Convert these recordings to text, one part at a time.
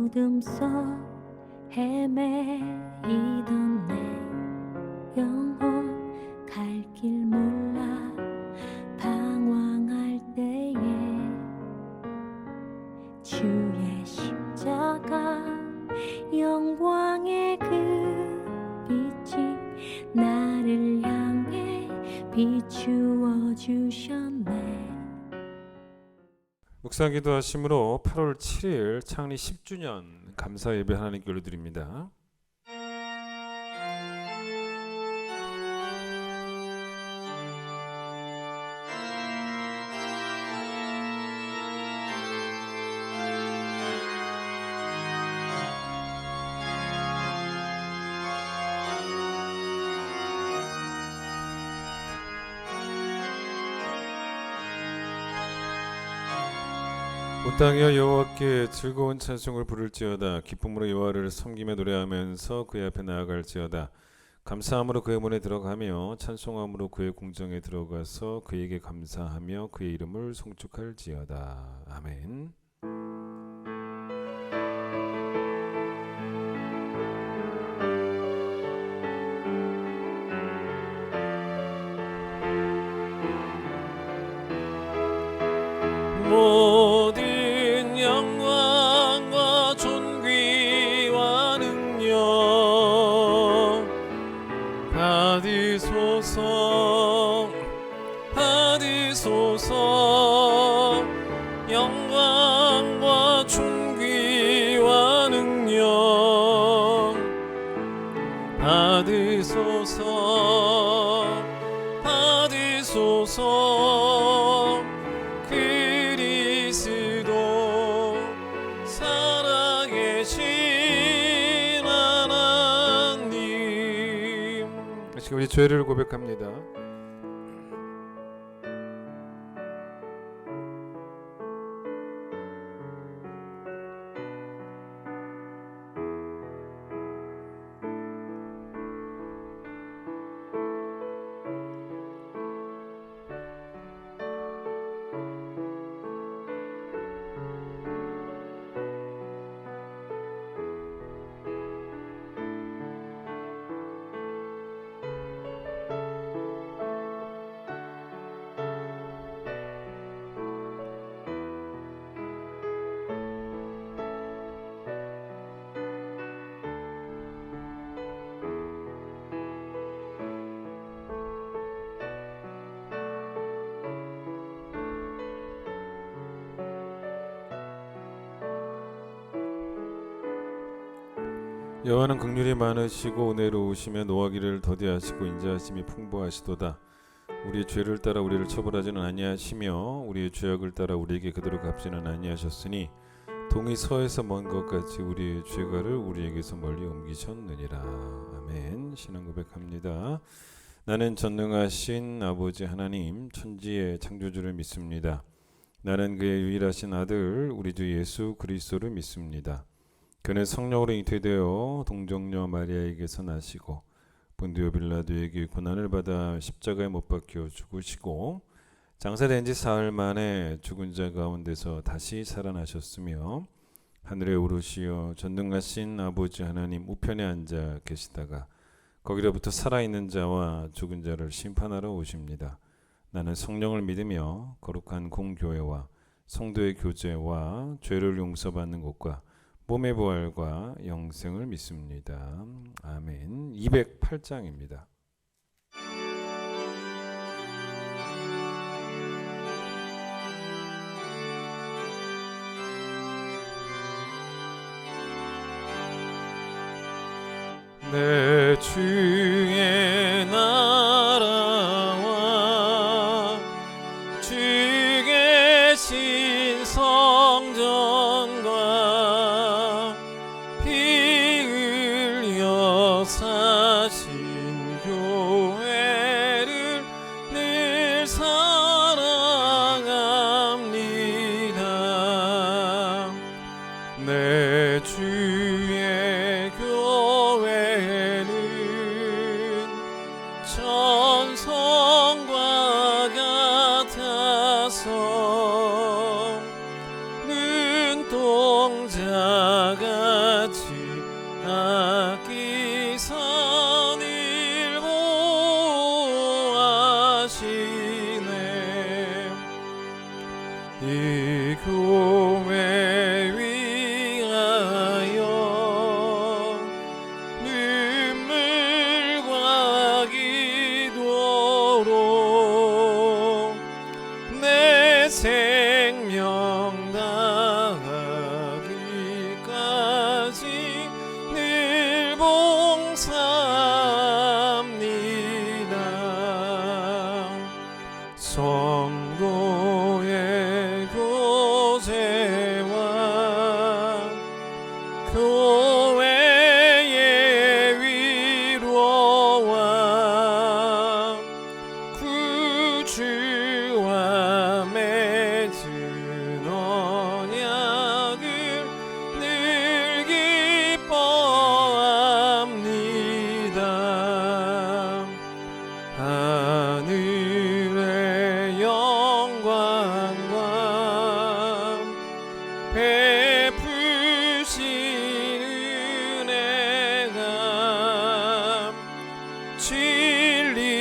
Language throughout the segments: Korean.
어둠 속 헤매이던 내 영혼 갈 길 몰라 방황할 때에 주의 십자가 영광의 그 빛이 나를 향해 비추어 주셨네. 묵상 기도하심으로 8월 7일 창립 10주년 감사 예배 하나님께 올려드립니다. 온 땅이여 여호와께 즐거운 찬송을 부를지어다. 기쁨으로 여호와를 섬기며 노래하면서 그의 앞에 나아갈지어다. 감사함으로 그의 문에 들어가며 찬송함으로 그의 궁정에 들어가서 그에게 감사하며 그의 이름을 송축할지어다. 아멘. 모든 영광과 존귀와 능력 받으소서 받으소서. 영광과 존귀와 능력 받으소서 받으소서. 그리스도 살아계신 하나님. 지금 우리 죄를 고백합니다. 여호와는 긍휼이 많으시고 은혜로우시며 노하기를 더디하시고 인자하심이 풍부하시도다. 우리의 죄를 따라 우리를 처벌하지는 아니하시며 우리의 죄악을 따라 우리에게 그대로 갚지는 아니하셨으니 동이 서에서 먼 것 같이 우리의 죄가를 우리에게서 멀리 옮기셨느니라. 아멘. 신앙 고백합니다. 나는 전능하신 아버지 하나님 천지의 창조주를 믿습니다. 나는 그의 유일하신 아들 우리 주 예수 그리스도를 믿습니다. 그는 성령으로 잉태되어 동정녀 마리아에게서 나시고 본디오 빌라도에게 고난을 받아 십자가에 못 박혀 죽으시고 장사된 지 사흘 만에 죽은 자 가운데서 다시 살아나셨으며 하늘에 오르시어 전능하신 아버지 하나님 우편에 앉아 계시다가 거기로부터 살아있는 자와 죽은 자를 심판하러 오십니다. 나는 성령을 믿으며 거룩한 공교회와 성도의 교제와 죄를 용서받는 것과 몸의 부활과 영생을 믿습니다. 아멘. 208장입니다. 내 주의 나라와 주 계신 성전과 피 흘려 사신 교회를 늘 사랑합니다. 내 주의 교회는 천성과 같아서 눈동자 같이 아끼사 늘 보호하시네. 이 교회 위하여 눈물과 기도로 내 생명 다하기까지 늘 봉사합니다. 성도의 교제와 교회의 위로와 구주와 맺은 언약을 늘 기뻐합니다. 하늘의 영광과 베푸신 은혜가 진리와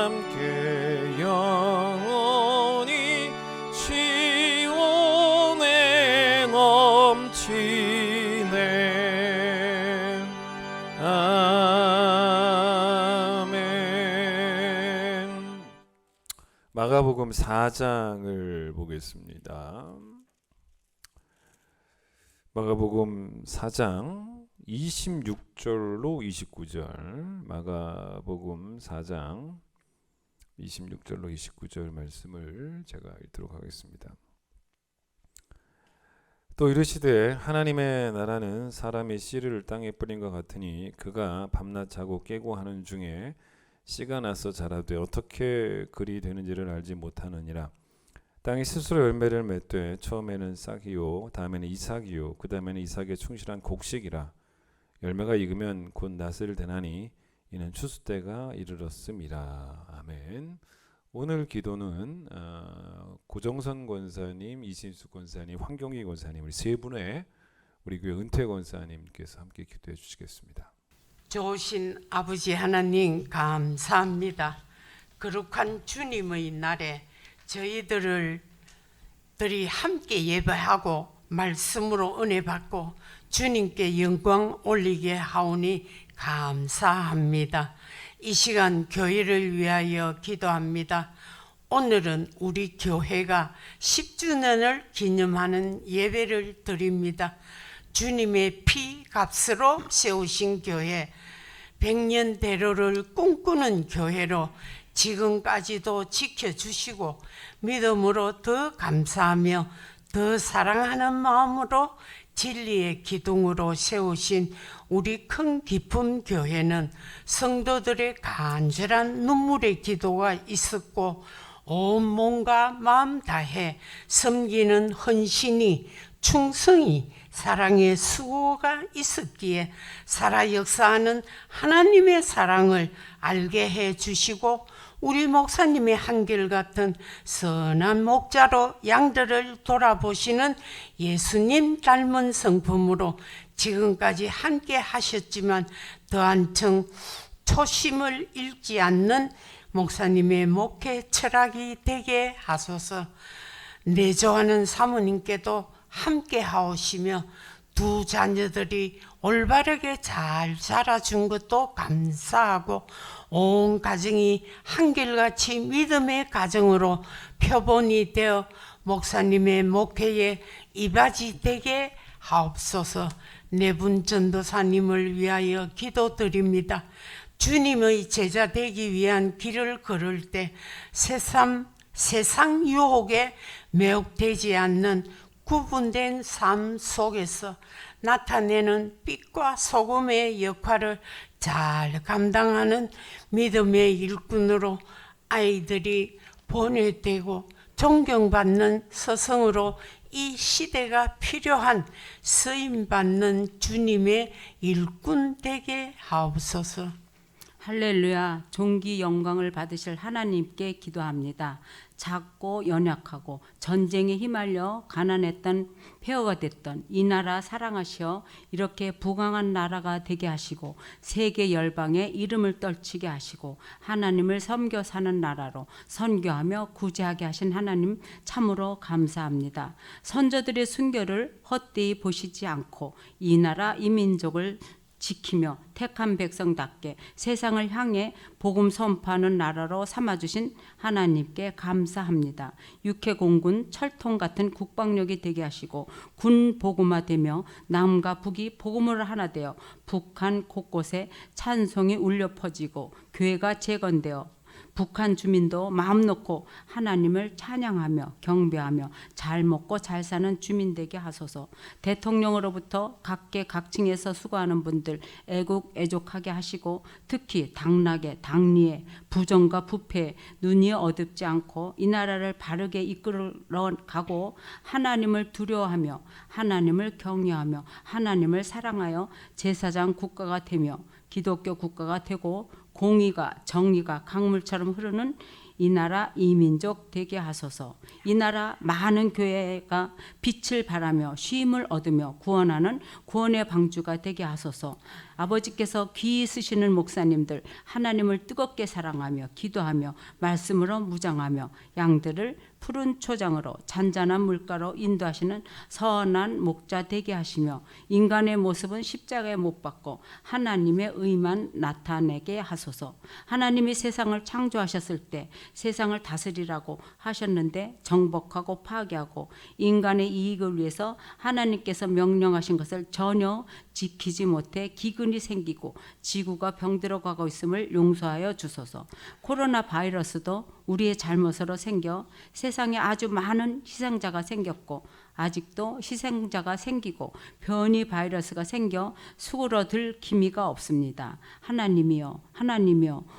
함께 영원히 시온에 넘치네. 아멘. 마가복음 4장을 보겠습니다. 마가복음 4장 26절로 29절, 마가복음 4장 26절로 29절 말씀을 제가 읽도록 하겠습니다. 또 이르시되 하나님의 나라는 사람의 씨를 땅에 뿌린 것 같으니 그가 밤낮 자고 깨고 하는 중에 씨가 나서 자라되 어떻게 그리 되는지를 알지 못하느니라. 땅이 스스로 열매를 맺되 처음에는 싹이요 다음에는 이삭이요 그 다음에는 이삭에 충실한 곡식이라. 열매가 익으면 곧 낫을 되나니 이는 추수 때가 이르렀음이라. 아멘. 오늘 기도는 고정선 권사님, 이신수 권사님, 황경희 권사님 우리 세 분의 우리 교회 은퇴 권사님께서 함께 기도해 주시겠습니다. 좋으신 아버지 하나님 감사합니다. 거룩한 주님의 날에 저희들이 함께 예배하고 말씀으로 은혜 받고 주님께 영광 올리게 하오니 감사합니다. 이 시간 교회를 위하여 기도합니다. 오늘은 우리 교회가 10주년을 기념하는 예배를 드립니다. 주님의 피 값으로 세우신 교회, 100년 대로를 꿈꾸는 교회로 지금까지도 지켜주시고 믿음으로 더 감사하며 더 사랑하는 마음으로 진리의 기둥으로 세우신 우리 큰 기쁨 교회는 성도들의 간절한 눈물의 기도가 있었고 온 몸과 마음 다해 섬기는 헌신이, 충성이, 사랑의 수고가 있었기에 살아 역사하는 하나님의 사랑을 알게 해 주시고 우리 목사님의 한결같은 선한 목자로 양들을 돌아보시는 예수님 닮은 성품으로 지금까지 함께 하셨지만 더한층 초심을 잃지 않는 목사님의 목회 철학이 되게 하소서. 내조하는 사모님께도 함께 하오시며 두 자녀들이 올바르게 잘 자라준 것도 감사하고 온 가정이 한결같이 믿음의 가정으로 표본이 되어 목사님의 목회에 이바지 되게 하옵소서. 네 분 전도사님을 위하여 기도드립니다. 주님의 제자 되기 위한 길을 걸을 때 세상 유혹에 매혹되지 않는 구분된 삶 속에서 나타내는 빛과 소금의 역할을 잘 감당하는 믿음의 일꾼으로 아이들이 본회되고 존경받는 서성으로 이 시대가 필요한 쓰임받는 주님의 일꾼 되게 하옵소서. 할렐루야. 존귀 영광을 받으실 하나님께 기도합니다. 작고 연약하고 전쟁에 휘말려 가난했던 폐허가 됐던 이 나라 사랑하시어 이렇게 부강한 나라가 되게 하시고 세계 열방에 이름을 떨치게 하시고 하나님을 섬겨 사는 나라로 선교하며 구제하게 하신 하나님 참으로 감사합니다. 선조들의 순교를 헛되이 보시지 않고 이 나라 이 민족을 지키며 택한 백성답게 세상을 향해 복음 선포하는 나라로 삼아주신 하나님께 감사합니다. 육해공군 철통 같은 국방력이 되게 하시고 군 복음화되며 남과 북이 복음으로 하나 되어 북한 곳곳에 찬송이 울려 퍼지고 교회가 재건되어 북한 주민도 마음 놓고 하나님을 찬양하며 경배하며 잘 먹고 잘 사는 주민 되게 하소서. 대통령으로부터 각계각층에서 수고하는 분들 애국애족하게 하시고 특히 당락에 당리에 부정과 부패에 눈이 어둡지 않고 이 나라를 바르게 이끌어 가고 하나님을 두려워하며 하나님을 경외하며 하나님을 사랑하여 제사장 국가가 되며 기독교 국가가 되고 공의가 정의가 강물처럼 흐르는 이 나라 이 민족 되게 하소서. 이 나라 많은 교회가 빛을 발하며 쉼을 얻으며 구원하는 구원의 방주가 되게 하소서. 아버지께서 귀 쓰시는 목사님들 하나님을 뜨겁게 사랑하며 기도하며 말씀으로 무장하며 양들을 푸른 초장으로 잔잔한 물가로 인도하시는 선한 목자 되게 하시며 인간의 모습은 십자가에 못 박고 하나님의 의만 나타내게 하소서. 하나님이 세상을 창조하셨을 때 세상을 다스리라고 하셨는데 정복하고 파괴하고 인간의 이익을 위해서 하나님께서 명령하신 것을 전혀 지키지 못해 기근이 생기고 지구가 병들어 가고 있음을 용서하여 주소서. 코로나 바이러스도 우리의 잘못으로 생겨 세상에 아주 많은 희생자가 생겼고 아직도 희생자가 생기고 변이 바이러스가 생겨 수그러들 기미가 없습니다. 하나님이여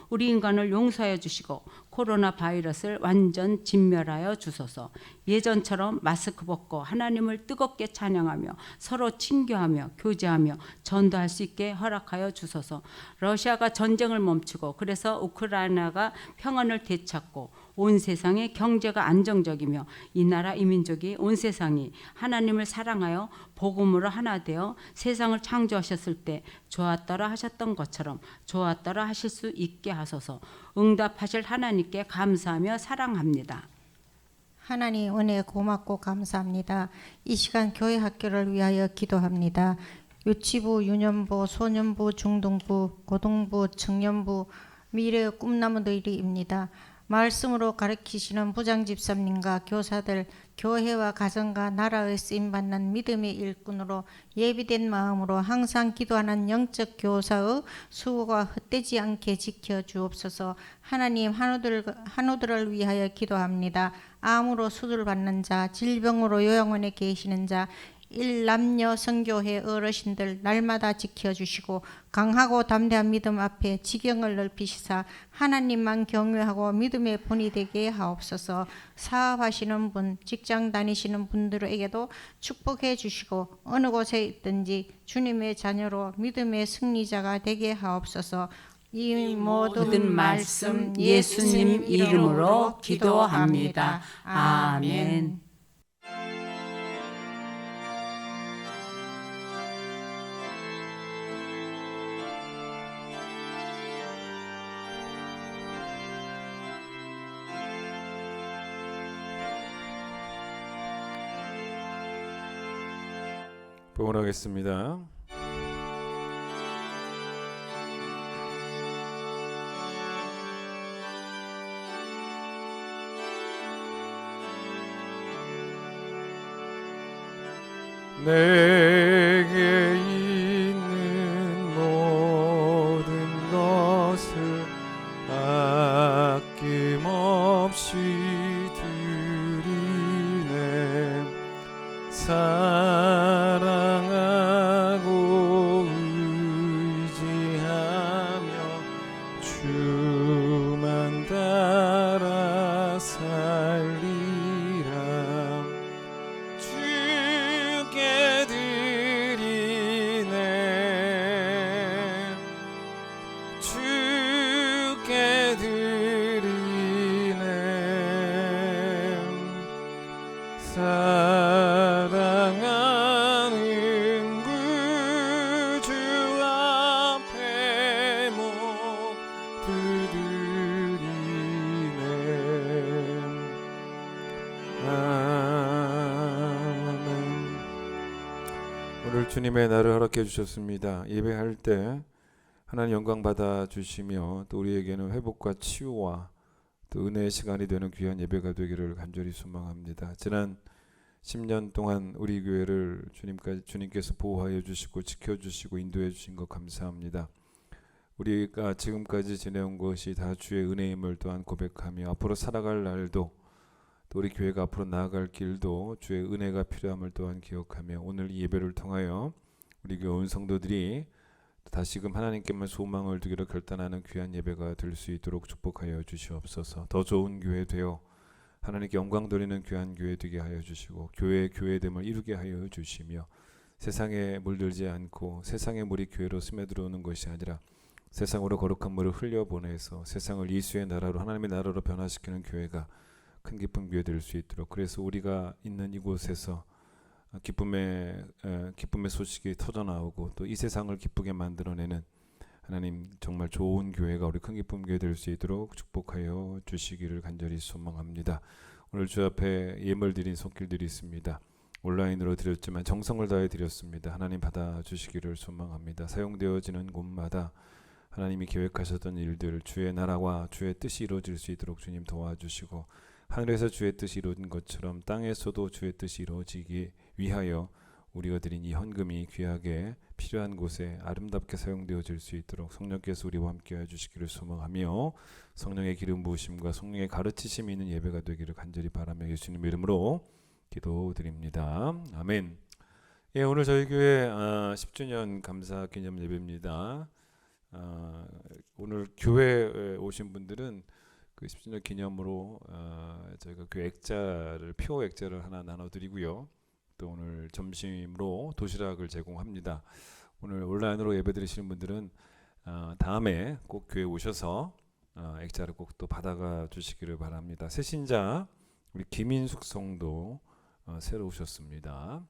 우리 인간을 용서하여 주시고 코로나 바이러스를 완전 진멸하여 주소서. 예전처럼 마스크 벗고 하나님을 뜨겁게 찬양하며 서로 친교하며 교제하며 전도할 수 있게 허락하여 주소서. 러시아가 전쟁을 멈추고 그래서 우크라이나가 평안을 되찾고 온 세상의 경제가 안정적이며 이 나라 이 민족이 온 세상이 하나님을 사랑하여 복음으로 하나 되어 세상을 창조하셨을 때 좋았더라 하셨던 것처럼 좋았더라 하실 수 있게 하소서. 응답하실 하나님께 감사하며 사랑합니다. 하나님 은혜 고맙고 감사합니다. 이 시간 교회 학교를 위하여 기도합니다. 유치부, 유년부, 소년부, 중등부, 고등부, 청년부, 미래의 꿈나무들입니다. 말씀으로 가르치시는 부장집사님과 교사들, 교회와 가정과 나라의 쓰임받는 믿음의 일꾼으로 예비된 마음으로 항상 기도하는 영적 교사의 수고가 헛되지 않게 지켜주옵소서. 하나님 한우들을 위하여 기도합니다. 암으로 수술받는 자, 질병으로 요양원에 계시는 자, 일남녀 선교회 어르신들 날마다 지켜주시고 강하고 담대한 믿음 앞에 지경을 넓히시사 하나님만 경외하고 믿음의 본이 되게 하옵소서. 사업하시는 분, 직장 다니시는 분들에게도 축복해 주시고 어느 곳에 있든지 주님의 자녀로 믿음의 승리자가 되게 하옵소서. 이 모든 말씀 예수님 이름으로 기도합니다. 아멘. 봉헌하겠습니다. 내게 있는 모든 것을 아낌없이 드리네. 사랑하고 의지하며 주만 따라 살리라. 주께 오늘 주님의 날을 허락해 주셨습니다. 예배할 때 하나님 영광 받아 주시며 또 우리에게는 회복과 치유와 또 은혜의 시간이 되는 귀한 예배가 되기를 간절히 소망합니다. 지난 10년 동안 우리 교회를 주님께서 보호하여 주시고 지켜주시고 인도해 주신 것 감사합니다. 우리가 지금까지 지내온 것이 다 주의 은혜임을 또한 고백하며 앞으로 살아갈 날도 또 우리 교회가 앞으로 나아갈 길도 주의 은혜가 필요함을 또한 기억하며 오늘 이 예배를 통하여 우리 교회 온 성도들이 다시금 하나님께만 소망을 두기로 결단하는 귀한 예배가 될 수 있도록 축복하여 주시옵소서. 더 좋은 교회 되어 하나님께 영광 돌리는 귀한 교회 되게 하여 주시고 교회의 교회됨을 이루게 하여 주시며 세상에 물들지 않고 세상의 물이 교회로 스며들어오는 것이 아니라 세상으로 거룩한 물을 흘려보내서 세상을 예수의 나라로 하나님의 나라로 변화시키는 교회가 큰 기쁨 교회 될 수 있도록 그래서 우리가 있는 이곳에서 기쁨의 소식이 터져나오고 또 이 세상을 기쁘게 만들어내는 하나님 정말 좋은 교회가 우리 큰 기쁨 교회 될 수 있도록 축복하여 주시기를 간절히 소망합니다. 오늘 주 앞에 예물 드린 손길들이 있습니다. 온라인으로 드렸지만 정성을 다해 드렸습니다. 하나님 받아주시기를 소망합니다. 사용되어지는 곳마다 하나님이 계획하셨던 일들 주의 나라와 주의 뜻이 이루어질 수 있도록 주님 도와주시고 하늘에서 주의 뜻이 이루어진 것처럼 땅에서도 주의 뜻이 이루어지기 위하여 우리가 드린 이 헌금이 귀하게 필요한 곳에 아름답게 사용되어질 수 있도록 성령께서 우리와 함께 해주시기를 소망하며 성령의 기름 부으심과 성령의 가르치심이 있는 예배가 되기를 간절히 바라며 예수님 이름으로 기도드립니다. 아멘. 예, 오늘 저희 교회 10주년 감사 기념 예배입니다. 오늘 교회에 오신 분들은 그 10주년 기념으로 저희가 그 액자를 표 액자를 하나 나눠드리고요. 또 오늘 점심으로 도시락을 제공합니다. 오늘 온라인으로 예배드리시는 분들은 다음에 꼭 교회 오셔서 액자를 꼭 또 받아가 주시기를 바랍니다. 새신자 우리 김인숙 성도 새로 오셨습니다.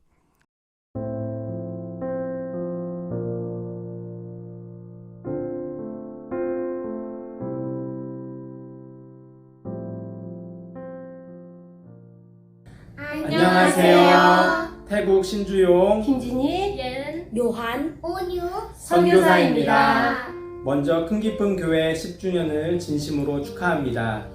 안녕하세요. 태국 신주용 김진희, 예은, 요한, 온유, 선교사입니다. 먼저 큰 기쁨 교회 10주년을 진심으로 축하합니다.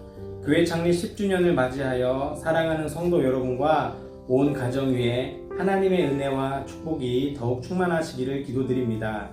교회 창립 10주년을 맞이하여 사랑하는 성도 여러분과 온 가정 위에 하나님의 은혜와 축복이 더욱 충만하시기를 기도드립니다.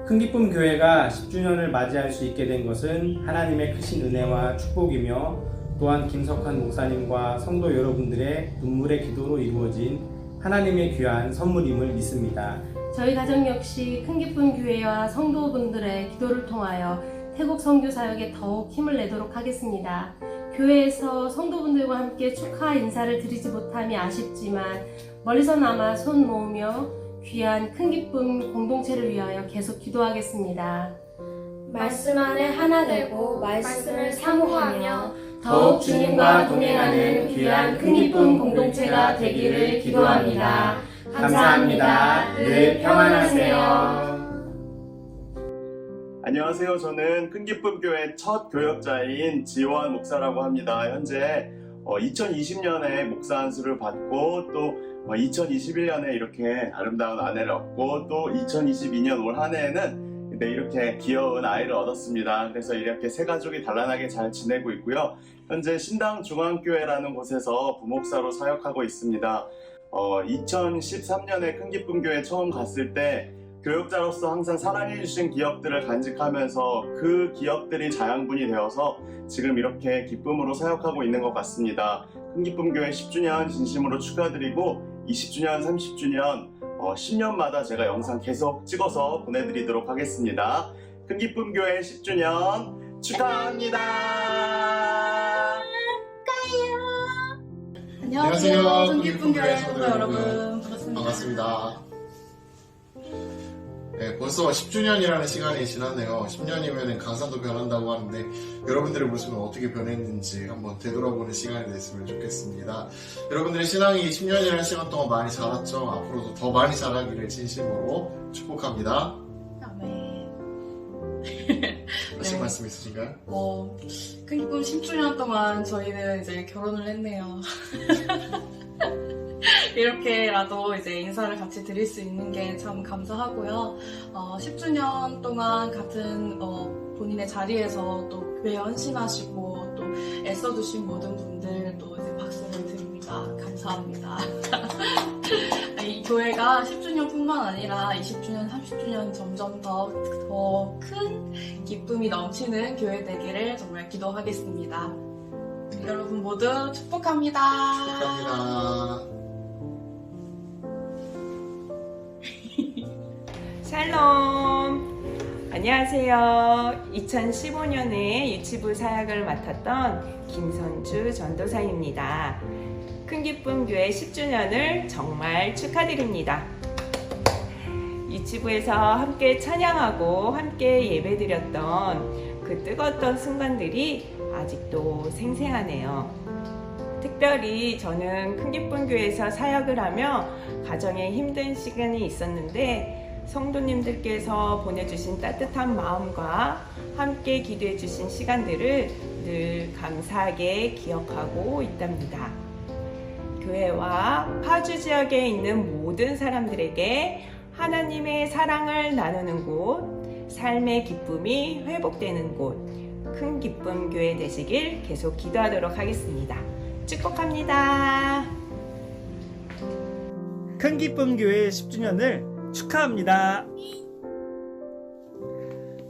큰 기쁨 교회가 10주년을 맞이할 수 있게 된 것은 하나님의 크신 은혜와 축복이며 또한 김석환 목사님과 성도 여러분들의 눈물의 기도로 이루어진 하나님의 귀한 선물임을 믿습니다. 저희 가정 역시 큰 기쁨 교회와 성도분들의 기도를 통하여 태국 선교 사역에 더욱 힘을 내도록 하겠습니다. 교회에서 성도분들과 함께 축하 인사를 드리지 못함이 아쉽지만 멀리서나마 손 모으며 귀한 큰 기쁨 공동체를 위하여 계속 기도하겠습니다. 말씀 안에 하나 되고 말씀을 사모하며 더욱 주님과 동행하는 귀한 큰 기쁨 공동체가 되기를 기도합니다. 감사합니다. 늘 평안하세요. 안녕하세요. 저는 큰 기쁨 교회 첫 교역자인 지원 목사라고 합니다. 현재 2020년에 목사 안수를 받고 또 2021년에 이렇게 아름다운 아내를 얻고 또 2022년 올 한 해에는 이렇게 귀여운 아이를 얻었습니다. 그래서 이렇게 세 가족이 단란하게 잘 지내고 있고요. 현재 신당 중앙교회라는 곳에서 부목사로 사역하고 있습니다. 2013년에 큰 기쁨 교회 처음 갔을 때 교역자로서 항상 사랑해 주신 기억들을 간직하면서 그 기억들이 자양분이 되어서 지금 이렇게 기쁨으로 사역하고 있는 것 같습니다. 큰 기쁨 교회 10주년 진심으로 축하드리고 20주년, 30주년 10년마다 제가 영상 계속 찍어서 보내드리도록 하겠습니다. 큰 기쁨 교회 10주년 축하합니다. 안녕하세요. 큰 기쁨 교회 성도 여러분. 반갑습니다. 네, 벌써 10주년이라는 시간이 지났네요. 10년이면 강산도 변한다고 하는데 여러분들의 모습은 어떻게 변했는지 한번 되돌아보는 시간이 됐으면 좋겠습니다. 여러분들의 신앙이 10년이라는 시간 동안 많이 자랐죠. 앞으로도 더 많이 자라기를 진심으로 축복합니다. 아멘. 하실 말씀 있으신가요? 큰 기쁨 10주년 동안 저희는 이제 결혼을 했네요. 이렇게라도 이제 인사를 같이 드릴 수 있는 게 참 감사하고요. 10주년 동안 같은 본인의 자리에서 또 교회에 헌신하시고 또 애써주신 모든 분들 또 이제 박수를 드립니다. 감사합니다. 이 교회가 10주년뿐만 아니라 20주년, 30주년 점점 더 큰 기쁨이 넘치는 교회 되기를 정말 기도하겠습니다. 여러분 모두 축복합니다. 축하합니다. 샬롬! 안녕하세요. 2015년에 유치부 사역을 맡았던 김선주 전도사입니다. 큰기쁨교회 10주년을 정말 축하드립니다. 유치부에서 함께 찬양하고 함께 예배드렸던 그 뜨거웠던 순간들이 아직도 생생하네요. 특별히 저는 큰기쁨교회에서 사역을 하며 가정에 힘든 시간이 있었는데 성도님들께서 보내주신 따뜻한 마음과 함께 기도해 주신 시간들을 늘 감사하게 기억하고 있답니다. 교회와 파주 지역에 있는 모든 사람들에게 하나님의 사랑을 나누는 곳, 삶의 기쁨이 회복되는 곳, 큰 기쁨 교회 되시길 계속 기도하도록 하겠습니다. 축복합니다. 큰 기쁨 교회 10주년을 축하합니다.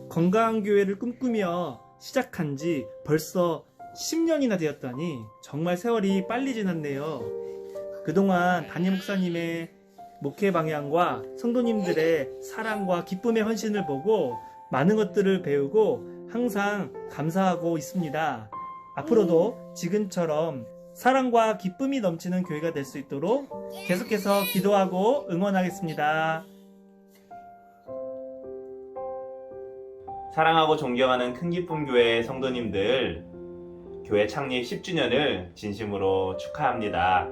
건강한 교회를 꿈꾸며 시작한 지 벌써 10년이나 되었다니 정말 세월이 빨리 지났네요. 그동안 담임 목사님의 목회 방향과 성도님들의 사랑과 기쁨의 헌신을 보고 많은 것들을 배우고 항상 감사하고 있습니다. 앞으로도 지금처럼 사랑과 기쁨이 넘치는 교회가 될 수 있도록 계속해서 기도하고 응원하겠습니다. 사랑하고 존경하는 큰기쁨교회 성도님들, 교회 창립 10주년을 진심으로 축하합니다.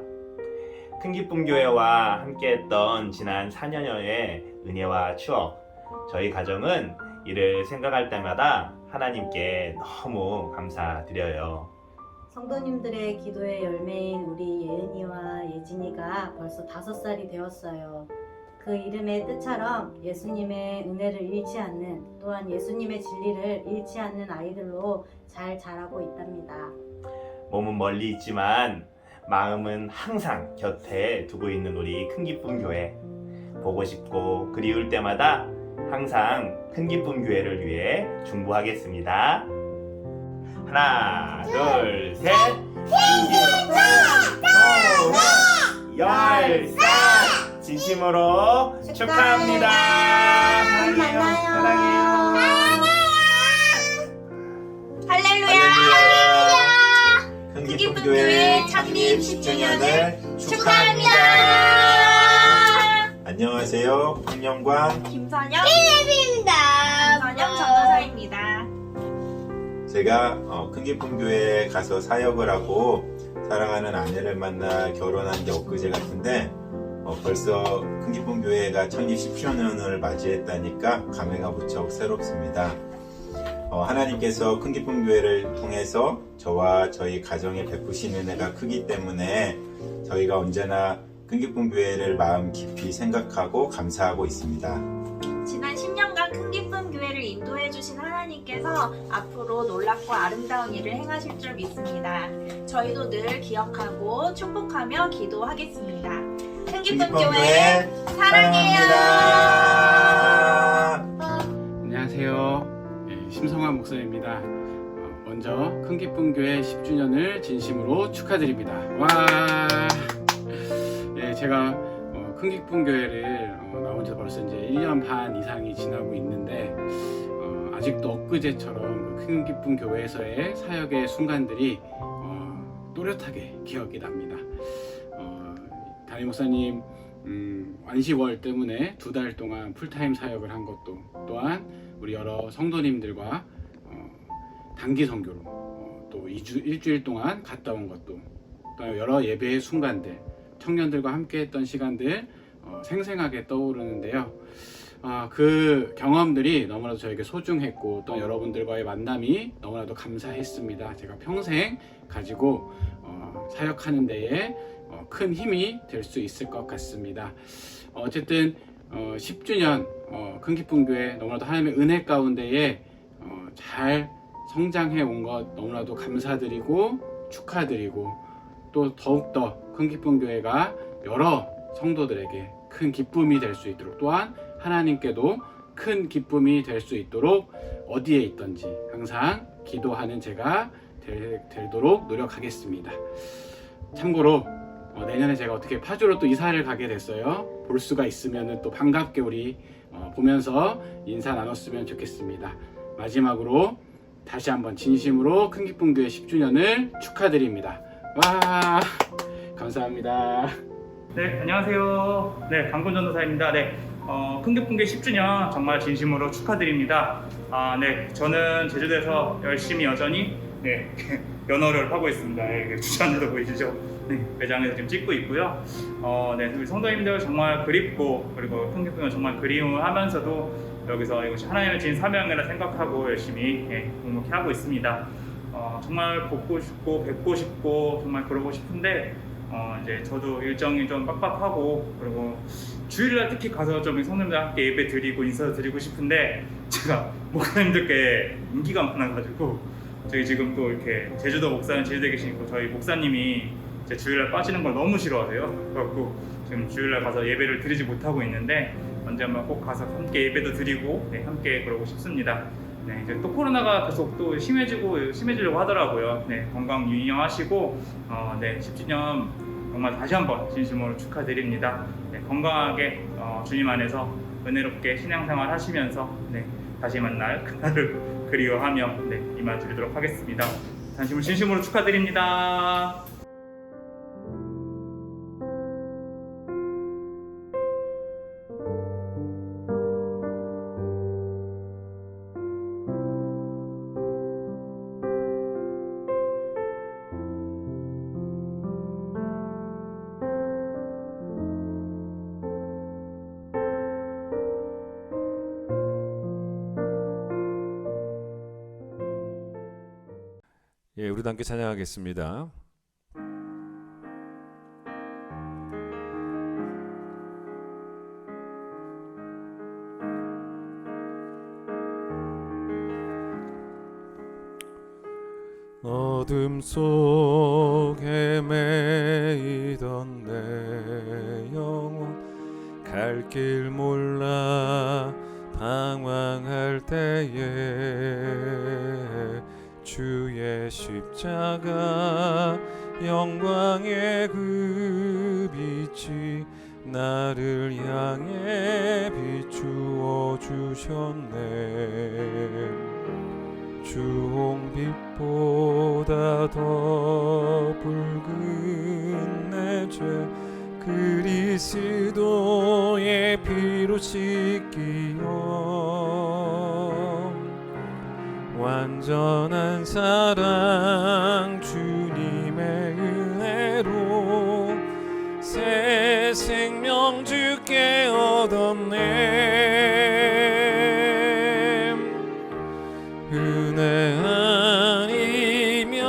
큰기쁨교회와 함께했던 지난 4년여의 은혜와 추억, 저희 가정은 이를 생각할 때마다 하나님께 너무 감사드려요. 성도님들의 기도의 열매인 우리 예은이와 예진이가 벌써 5살이 되었어요. 그 이름의 뜻처럼 예수님의 은혜를 잃지 않는, 또한 예수님의 진리를 잃지 않는 아이들로 잘 자라고 있답니다. 몸은 멀리 있지만 마음은 항상 곁에 두고 있는 우리 큰기쁨교회, 보고 싶고 그리울 때마다 항상 큰기쁨교회를 위해 중보하겠습니다. 하나, 둘, 셋! 큰기쁨 10살! 진심으로 축하합니다. 사랑해요. 할렐루야! 큰기쁨교회 창립 10주년을 축하합니다. 안녕하세요. 황영광, 김선영, 힐레비입니다. 선영 전도사입니다. 제가 큰기쁨교회에 가서 사역을 하고 사랑하는 아내를 만나 결혼한 게 엊그제 같은데 벌써 큰기쁨교회가 창립 10주년을 맞이했다니까 감회가 무척 새롭습니다. 하나님께서 큰기쁨교회를 통해서 저와 저희 가정에 베푸신 은혜가 크기 때문에 저희가 언제나 큰기쁨교회를 마음 깊이 생각하고 감사하고 있습니다. 지난 10년간 큰기쁨 교회를 인도해 주신 하나님께서 앞으로 놀랍고 아름다운 일을 행하실 줄 믿습니다. 저희도 늘 기억하고 축복하며 기도하겠습니다. 큰기쁨 교회 사랑해요. 안녕하세요. 심성환 목사입니다. 먼저 큰기쁨교회 10주년을 진심으로 축하드립니다. 와, 제가 큰기쁨교회를 나온 지 벌써 이제 1년 반 이상이 지나고 있는데 아직도 엊그제처럼 큰기쁨교회에서의 사역의 순간들이 또렷하게 기억이 납니다. 담임 목사님 안식월 때문에 2달 동안 풀타임 사역을 한 것도, 또한 우리 여러 성도님들과 단기 선교로 또 일주일 동안 갔다 온 것도, 또 여러 예배의 순간들, 청년들과 함께 했던 시간들 생생하게 떠오르는데요. 그 경험들이 너무나도 저에게 소중했고, 또 여러분들과의 만남이 너무나도 감사했습니다. 제가 평생 가지고 사역하는 데에 큰 힘이 될 수 있을 것 같습니다. 어쨌든 10주년 큰 기쁨 교회 너무나도 하나님의 은혜 가운데에 잘 성장해 온 것 너무나도 감사드리고 축하드리고, 또 더욱더 큰 기쁨 교회가 여러 성도들에게 큰 기쁨이 될 수 있도록, 또한 하나님께도 큰 기쁨이 될 수 있도록 어디에 있든지 항상 기도하는 제가 되도록 노력하겠습니다. 참고로 내년에 제가 어떻게 파주로 또 이사를 가게 됐어요. 볼 수가 있으면 또 반갑게 우리 보면서 인사 나눴으면 좋겠습니다. 마지막으로 다시 한번 진심으로 큰 기쁨 교회 10주년을 축하드립니다. 와, 감사합니다. 네, 안녕하세요. 네, 강군 전도사입니다. 네, 큰 기쁨 교회 10주년 정말 진심으로 축하드립니다. 네, 저는 제주도에서 열심히 여전히 면허를 하고 있습니다. 주차한데도 보이시죠? 네, 매장에서 지금 찍고 있고요. 네, 우리 성도님들 정말 그립고, 그리고 큰 기쁨을 정말 그리워하면서도 여기서 이것이 하나님의 진 사명이라 생각하고 열심히 묵묵히 하고 있습니다. 정말 보고 싶고 뵙고 싶고 정말 그러고 싶은데 이제 저도 일정이 좀 빡빡하고, 그리고 주일날 특히 가서 좀 성도님들 함께 예배 드리고 인사 드리고 싶은데 제가 목사님들께 인기가 많아가지고, 저희 지금 또 이렇게 제주도 목사님 제주도에 계시고 저희 목사님이 제 주일날 빠지는 걸 너무 싫어하세요. 그래갖고 지금 주일날 가서 예배를 드리지 못하고 있는데 언제 한번 꼭 가서 함께 예배도 드리고 함께 그러고 싶습니다. 네, 이제 또 코로나가 계속 또 심해지려고 하더라고요. 네, 건강 유의하시고 10주년 정말 다시 한번 진심으로 축하드립니다. 네, 건강하게 주님 안에서 은혜롭게 신앙생활 하시면서 다시 만날 그날을 그리워하며 이만 드리도록 하겠습니다. 다시 진심으로 축하드립니다. 예, 우리도 함께 찬양하겠습니다. 어둠 속에 매이던 내 영혼, 갈 길 몰라 방황할 때에 주의 십자가 영광의 그 빛이 나를 향해 비추어 주셨네. 주홍빛보다 더 붉은 내 죄 그리스도의 피로 씻기어 완전한 사랑 주님의 은혜로 새 생명 주께 얻었네. 은혜 아니면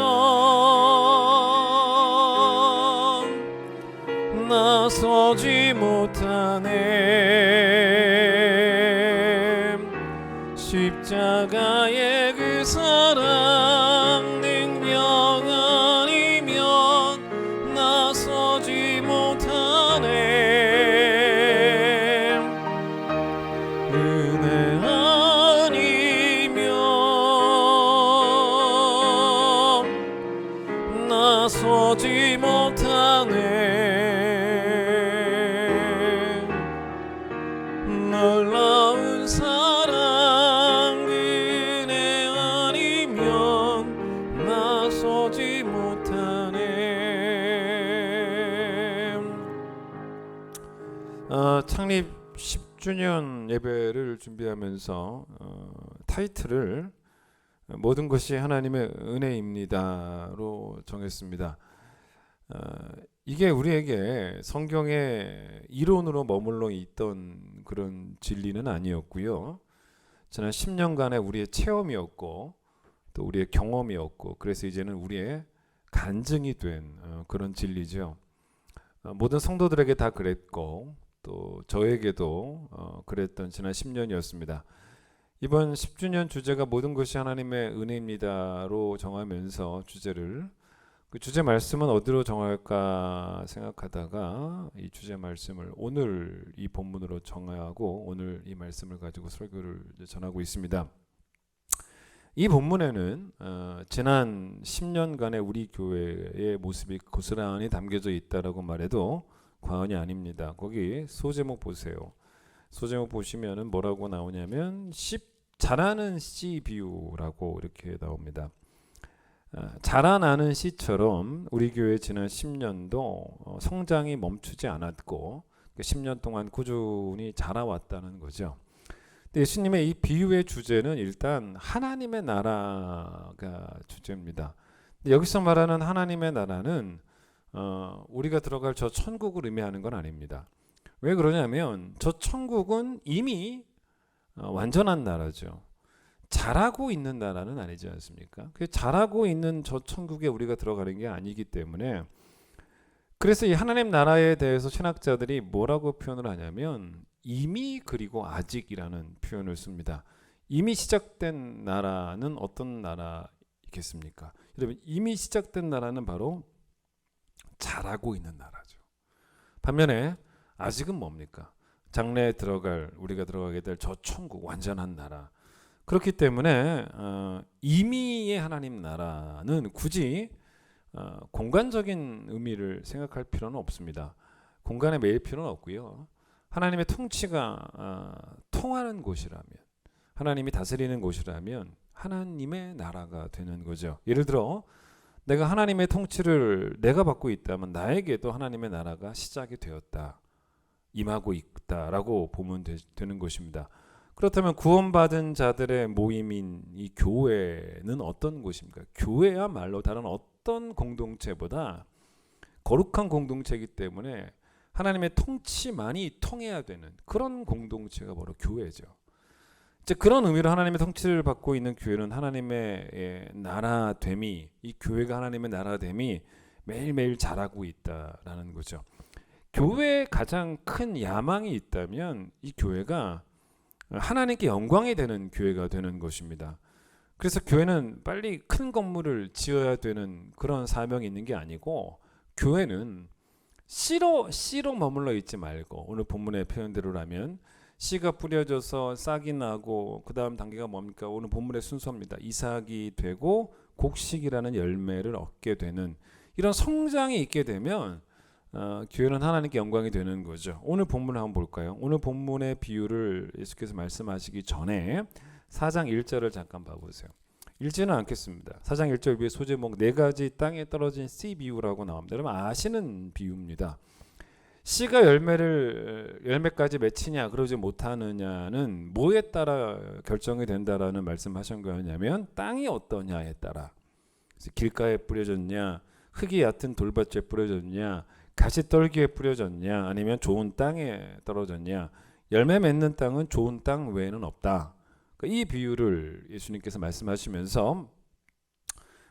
나서지 못하네. 십자가의 그 사랑 능력 아니면 나서지 못하네. 은혜 아니면 나서지 못하네. 놀라운 사랑 은혜 아니면 나서지 못하네. 창립 10주년 예배를 준비하면서 타이틀을 모든 것이 하나님의 은혜입니다로 정했습니다. 이게 우리에게 성경의 이론으로 머물러 있던 그런 진리는 아니었고요. 지난 10년간의 우리의 체험이었고 또 우리의 경험이었고, 그래서 이제는 우리의 간증이 된 그런 진리죠. 모든 성도들에게 다 그랬고 또 저에게도 그랬던 지난 10년이었습니다. 이번 10주년 주제가 모든 것이 하나님의 은혜입니다로 정하면서 주제를 그 주제 말씀은 어디로 정할까 생각하다가 이 주제 말씀을 오늘 이 본문으로 정하고 오늘 이 말씀을 가지고 설교를 전하고 있습니다. 이 본문에는 지난 10년간의 우리 교회의 모습이 고스란히 담겨져 있다라고 말해도 과언이 아닙니다. 거기 소제목 보세요. 소제목 보시면은 뭐라고 나오냐면 자라는 씨 비유라고 이렇게 나옵니다. 자라나는 씨처럼 우리 교회 지난 10년도 성장이 멈추지 않았고 10년 동안 꾸준히 자라왔다는 거죠. 근데 예수님의 이 비유의 주제는 일단 하나님의 나라가 주제입니다. 근데 여기서 말하는 하나님의 나라는 우리가 들어갈 저 천국을 의미하는 건 아닙니다. 왜 그러냐면 저 천국은 이미 완전한 나라죠. 잘하고 있는 나라는 아니지 않습니까? 그 잘하고 있는 저 천국에 우리가 들어가는 게 아니기 때문에 그래서 이 하나님 나라에 대해서 신학자들이 뭐라고 표현을 하냐면 이미 그리고 아직이라는 표현을 씁니다. 이미 시작된 나라는 어떤 나라이겠습니까? 여러분 이미 시작된 나라는 바로 잘하고 있는 나라죠. 반면에 아직은 뭡니까? 장래에 우리가 들어가게 될 저 천국 완전한 나라. 그렇기 때문에 이미의 하나님 나라는 굳이 공간적인 의미를 생각할 필요는 없습니다. 공간에 매일 필요는 없고요. 하나님의 통치가 통하는 곳이라면 하나님이 다스리는 곳이라면 하나님의 나라가 되는 거죠. 예를 들어 내가 하나님의 통치를 내가 받고 있다면 나에게도 하나님의 나라가 시작이 되었다. 임하고 있다라고 보면 되는 것입니다. 그렇다면 구원받은 자들의 모임인 이 교회는 어떤 곳입니까? 교회야말로 다른 어떤 공동체보다 거룩한 공동체이기 때문에 하나님의 통치만이 통해야 되는 그런 공동체가 바로 교회죠. 이제 그런 의미로 하나님의 통치를 받고 있는 교회는 하나님의 나라됨이 이 교회가 하나님의 나라됨이 매일매일 자라고 있다라는 거죠. 교회에 가장 큰 야망이 있다면 이 교회가 하나님께 영광이 되는 교회가 되는 것입니다. 그래서 교회는 빨리 큰 건물을 지어야 되는 그런 사명이 있는 게 아니고 교회는 씨로 머물러 있지 말고 오늘 본문의 표현대로라면 씨가 뿌려져서 싹이 나고 그 다음 단계가 뭡니까? 오늘 본문의 순서입니다. 이삭이 되고 곡식이라는 열매를 얻게 되는 이런 성장이 있게 되면 교회는 하나님께 영광이 되는 거죠. 오늘 본문을 한번 볼까요? 오늘 본문의 비유를 예수께서 말씀하시기 전에 4장 1절을 잠깐 봐보세요. 읽지는 않겠습니다. 4장 1절 위에 소제목 4가지 땅에 떨어진 씨 비유라고 나옵니다. 여러분 아시는 비유입니다. 씨가 열매까지 맺히냐 그러지 못하느냐는 뭐에 따라 결정이 된다라는 말씀하신 거였냐면 땅이 어떠냐에 따라. 그래서 길가에 뿌려졌냐 흙이 얕은 돌밭에 뿌려졌냐 가시떨기에 뿌려졌냐 아니면 좋은 땅에 떨어졌냐. 열매 맺는 땅은 좋은 땅 외에는 없다. 이 비유를 예수님께서 말씀하시면서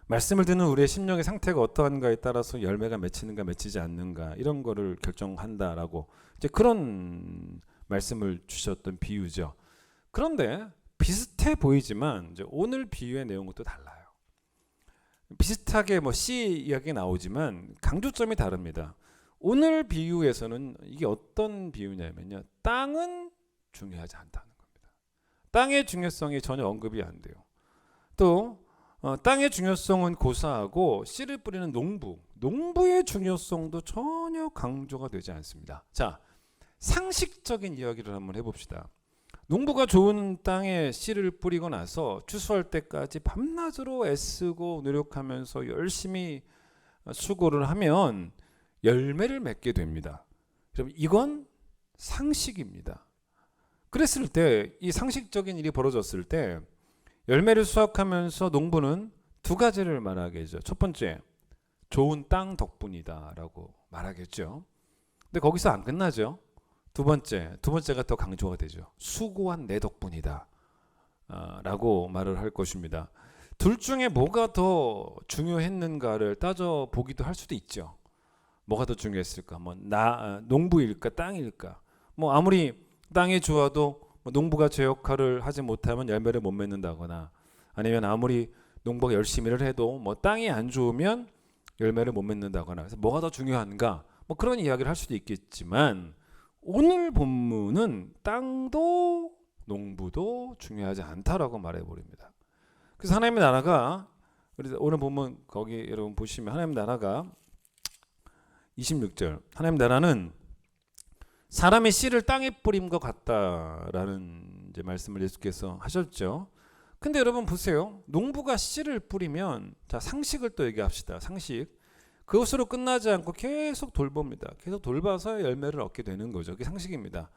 말씀을 듣는 우리의 심령의 상태가 어떠한가에 따라서 열매가 맺히는가 맺히지 않는가 이런 거를 결정한다라고 이제 그런 말씀을 주셨던 비유죠. 그런데 비슷해 보이지만 이제 오늘 비유의 내용은 또 달라요. 비슷하게 씨 이야기 나오지만 강조점이 다릅니다. 오늘 비유에서는 이게 어떤 비유냐면요. 땅은 중요하지 않다는 겁니다. 땅의 중요성이 전혀 언급이 안 돼요. 또 땅의 중요성은 고사하고 씨를 뿌리는 농부의 중요성도 전혀 강조가 되지 않습니다. 자, 상식적인 이야기를 한번 해봅시다. 농부가 좋은 땅에 씨를 뿌리고 나서 추수할 때까지 밤낮으로 애쓰고 노력하면서 열심히 수고를 하면 열매를 맺게 됩니다. 그럼 이건 상식입니다. 그랬을 때 이 상식적인 일이 벌어졌을 때 열매를 수확하면서 농부는 2가지를 말하겠죠. 첫 번째, 좋은 땅 덕분이다라고 말하겠죠. 근데 거기서 안 끝나죠. 두 번째가 더 강조가 되죠. 수고한 내 덕분이다 라고 말을 할 것입니다. 둘 중에 뭐가 더 중요했는가를 따져보기도 할 수도 있죠. 뭐가 더 중요했을까? 농부일까, 땅일까? 뭐 아무리 땅이 좋아도 농부가 제 역할을 하지 못하면 열매를 못 맺는다거나, 아니면 아무리 농부가 열심히 일을 해도 뭐 땅이 안 좋으면 열매를 못 맺는다거나, 그래서 뭐가 더 중요한가? 뭐 그런 이야기를 할 수도 있겠지만, 오늘 본문은 땅도 농부도 중요하지 않다라고 말해버립니다. 그래서 하나님의 나라가, 오늘 본문 거기 여러분 보시면 하나님의 나라가 26절, 하나님의 나라는 사람의 씨를 땅에 뿌림과 같다라는 이제 말씀을 예수께서 하셨죠. 근데 여러분 보세요. 농부가 씨를 뿌리면, 자, 상식을 또 얘기합시다. 상식. 그것으로 끝나지 않고 계속 돌봅니다. 계속 돌봐서 열매를 얻게 되는 거죠. 그게 상식입니다.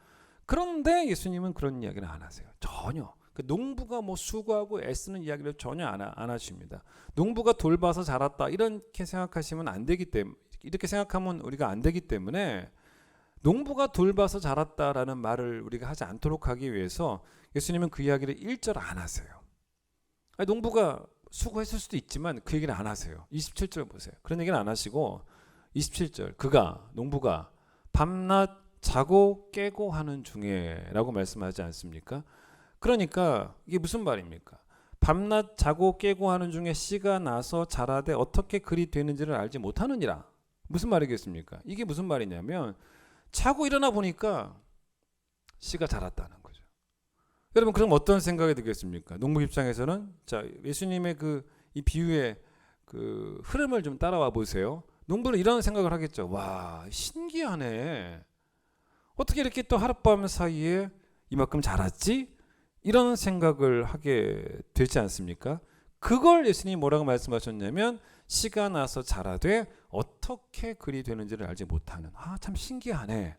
그런데 예수님은 그런 이야기를 안 하세요. 전혀. 그 농부가 뭐 수고하고 애쓰는 이야기를 전혀 안 하십니다. 농부가 돌봐서 자랐다 이렇게 생각하시면 안 되기 때문에, 이렇게 생각하면 우리가 안 되기 때문에, 농부가 돌봐서 자랐다라는 말을 우리가 하지 않도록 하기 위해서 예수님은 그 이야기를 1절 안 하세요. 아니, 농부가 수고했을 수도 있지만 그 얘기를 안 하세요. 27절 보세요. 그런 얘기는 안 하시고 27절, 농부가 밤낮 자고 깨고 하는 중에 라고 말씀하지 않습니까? 그러니까 이게 무슨 말입니까? 밤낮 자고 깨고 하는 중에 씨가 나서 자라되 어떻게 그리 되는지를 알지 못하느니라. 무슨 말이겠습니까? 이게 무슨 말이냐면, 자고 일어나 보니까 씨가 자랐다는 거죠. 여러분, 그럼 어떤 생각이 들겠습니까? 농부 입장에서는, 자, 예수님의 이 비유의 그 흐름을 좀 따라와 보세요. 농부는 이런 생각을 하겠죠. 와, 신기하네. 어떻게 이렇게 또 하룻밤 사이에 이만큼 자랐지? 이런 생각을 하게 되지 않습니까? 그걸 예수님이 뭐라고 말씀하셨냐면, 씨가 나서 자라되 어떻게 그리 되는지를 알지 못하는, 참 신기하네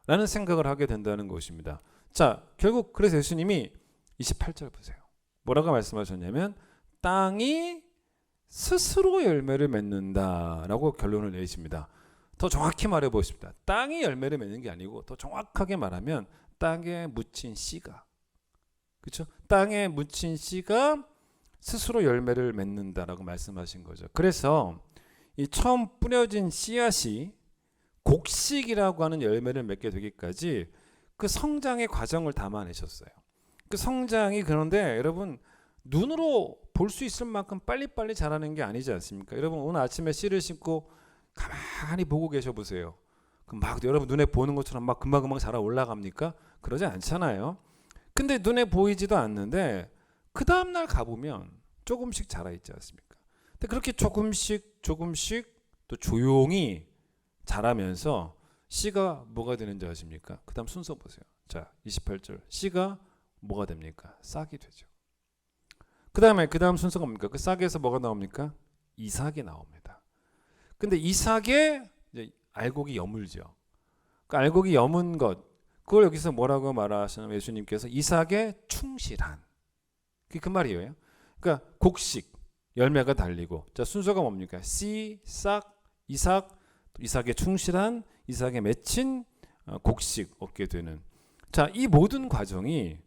라는 생각을 하게 된다는 것입니다. 자, 결국 그래서 예수님이 28절 보세요. 뭐라고 말씀하셨냐면, 땅이 스스로 열매를 맺는다라고 결론을 내십니다. 더 정확히 말해 보십니다. 땅이 열매를 맺는 게 아니고, 더 정확하게 말하면 땅에 묻힌 씨가, 그렇죠? 땅에 묻힌 씨가 스스로 열매를 맺는다라고 말씀하신 거죠. 그래서 이 처음 뿌려진 씨앗이 곡식이라고 하는 열매를 맺게 되기까지 그 성장의 과정을 담아내셨어요. 그 성장이, 그런데 여러분, 눈으로 볼 수 있을 만큼 빨리빨리 자라는 게 아니지 않습니까? 여러분, 오늘 아침에 씨를 심고 가만히 보고 계셔 보세요. 막 여러분 눈에 보는 것처럼 막 금방금방 자라 올라갑니까? 그러지 않잖아요. 근데 눈에 보이지도 않는데 그 다음날 가보면 조금씩 자라있지 않습니까? 근데 그렇게 조금씩 또 조용히 자라면서 씨가 뭐가 되는지 아십니까? 그 다음 순서 보세요. 자, 28절. 씨가 뭐가 됩니까? 싹이 되죠. 그 다음 순서가 뭡니까? 그 싹에서 뭐가 나옵니까? 이삭이 나옵니다. 근데 이삭에 이제 알곡이 여물죠. 그 알곡이 여문 것, 그걸 여기서 뭐라고 말하시냐면 예수님께서 이삭에 충실한, 그 말이에요. 그러니까 곡식, 열매가 달리고, 자, 순서가 뭡니까? 씨, 싹, 이삭, 이삭에 충실한, 이삭에 맺힌 곡식 얻게 되는. 자, 이 모든 과정이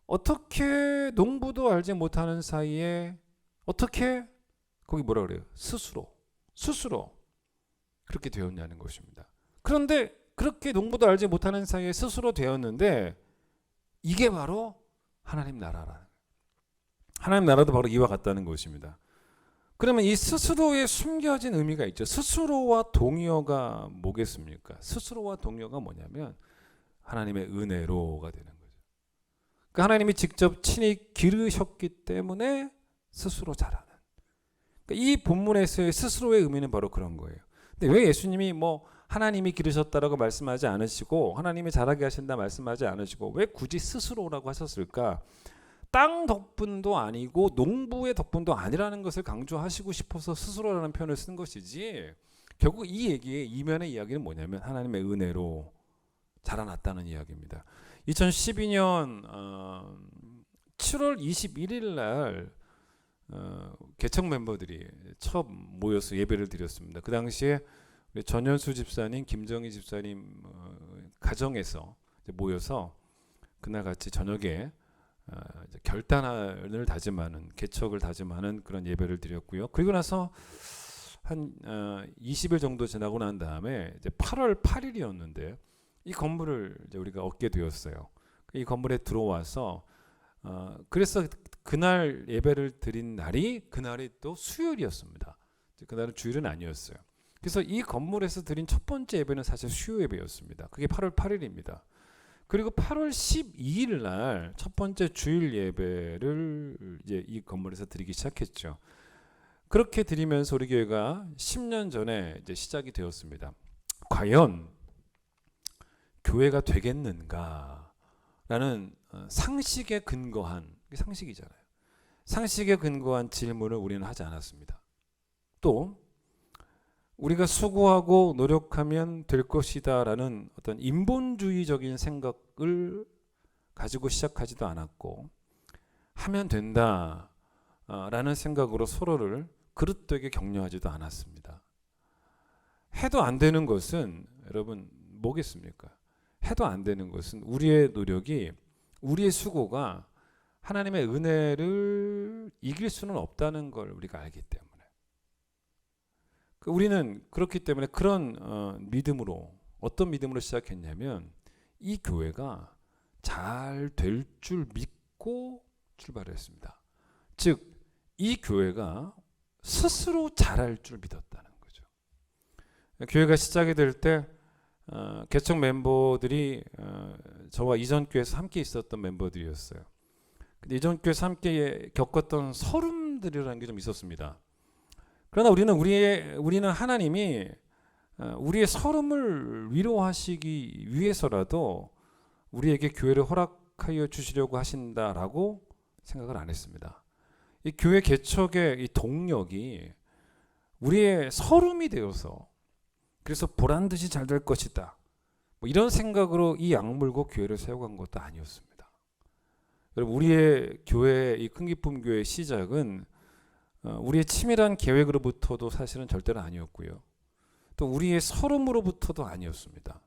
어떻게 농부도 알지 못하는 사이에 어떻게, 거기 뭐라 그래요? 스스로 그렇게 되었냐는 것입니다. 그런데 그렇게 농부도 알지 못하는 사이에 스스로 되었는데, 이게 바로 하나님 나라라는, 하나님 나라도 바로 이와 같다는 것입니다. 그러면 이 스스로에 숨겨진 의미가 있죠. 스스로와 동의어가 뭐겠습니까? 스스로와 동의어가 뭐냐면 하나님의 은혜로가 되는 거죠. 그러니까 하나님이 직접 친히 기르셨기 때문에 스스로 자라는. 그러니까 이 본문에서의 스스로의 의미는 바로 그런 거예요. 근데 왜 예수님이 뭐 하나님이 기르셨다라고 말씀하지 않으시고 하나님이 자라게 하신다 말씀하지 않으시고 왜 굳이 스스로라고 하셨을까? 땅 덕분도 아니고 농부의 덕분도 아니라는 것을 강조하시고 싶어서 스스로라는 표현을 쓴 것이지, 결국 이 얘기의 이면의 이야기는 뭐냐면 하나님의 은혜로 자라났다는 이야기입니다. 2012년 7월 21일 날 개척 멤버들이 처음 모여서 예배를 드렸습니다. 그 당시에 전현수 집사님, 김정희 집사님 가정에서 모여서 그날 같이 저녁에 결단을 다짐하는, 개척을 다짐하는 그런 예배를 드렸고요. 그리고 나서 한 20일 정도 지나고 난 다음에 이제 8월 8일이었는데 이 건물을 이제 우리가 얻게 되었어요. 이 건물에 들어와서 그래서 그날 예배를 드린 날이 그날이 또 수요일이었습니다. 그날은 주일은 아니었어요. 그래서 이 건물에서 드린 첫 번째 예배는 사실 수요 예배였습니다. 그게 8월 8일입니다. 그리고 8월 12일 날 첫 번째 주일 예배를 이제 이 건물에서 드리기 시작했죠. 그렇게 드리면서 우리 교회가 10년 전에 이제 시작이 되었습니다. 과연 교회가 되겠는가라는 상식에 근거한, 상식이잖아요. 상식에 근거한 질문을 우리는 하지 않았습니다. 또 우리가 수고하고 노력하면 될 것이다라는 어떤 인본주의적인 생각을 가지고 시작하지도 않았고, 하면 된다라는 생각으로 서로를 그릇되게 격려하지도 않았습니다. 해도 안 되는 것은 여러분 뭐겠습니까? 해도 안 되는 것은 우리의 노력이, 우리의 수고가 하나님의 은혜를 이길 수는 없다는 걸 우리가 알기 때문에, 우리는 그렇기 때문에 그런 믿음으로, 어떤 믿음으로 시작했냐면 이 교회가 잘 될 줄 믿고 출발했습니다. 즉 이 교회가 스스로 잘할 줄 믿었다는 거죠. 교회가 시작이 될 때 개척 멤버들이 저와 이전 교회에서 함께 있었던 멤버들이었어요. 근데 이전 교회에서 함께 겪었던 서름들이라는 게 좀 있었습니다. 그러나 우리는 하나님이 우리의 서름을 위로하시기 위해서라도 우리에게 교회를 허락하여 주시려고 하신다라고 생각을 안 했습니다. 이 교회 개척의 이 동력이 우리의 서름이 되어서, 그래서 보란 듯이 잘 될 것이다, 뭐 이런 생각으로 이 악물고 교회를 세워간 것도 아니었습니다. 여러분, 우리의 교회, 이 큰 기쁨 교회의 시작은 우리의 치밀한 계획으로부터도 사실은 절대로 아니었고요. 또 우리의 서름으로부터도 아니었습니다.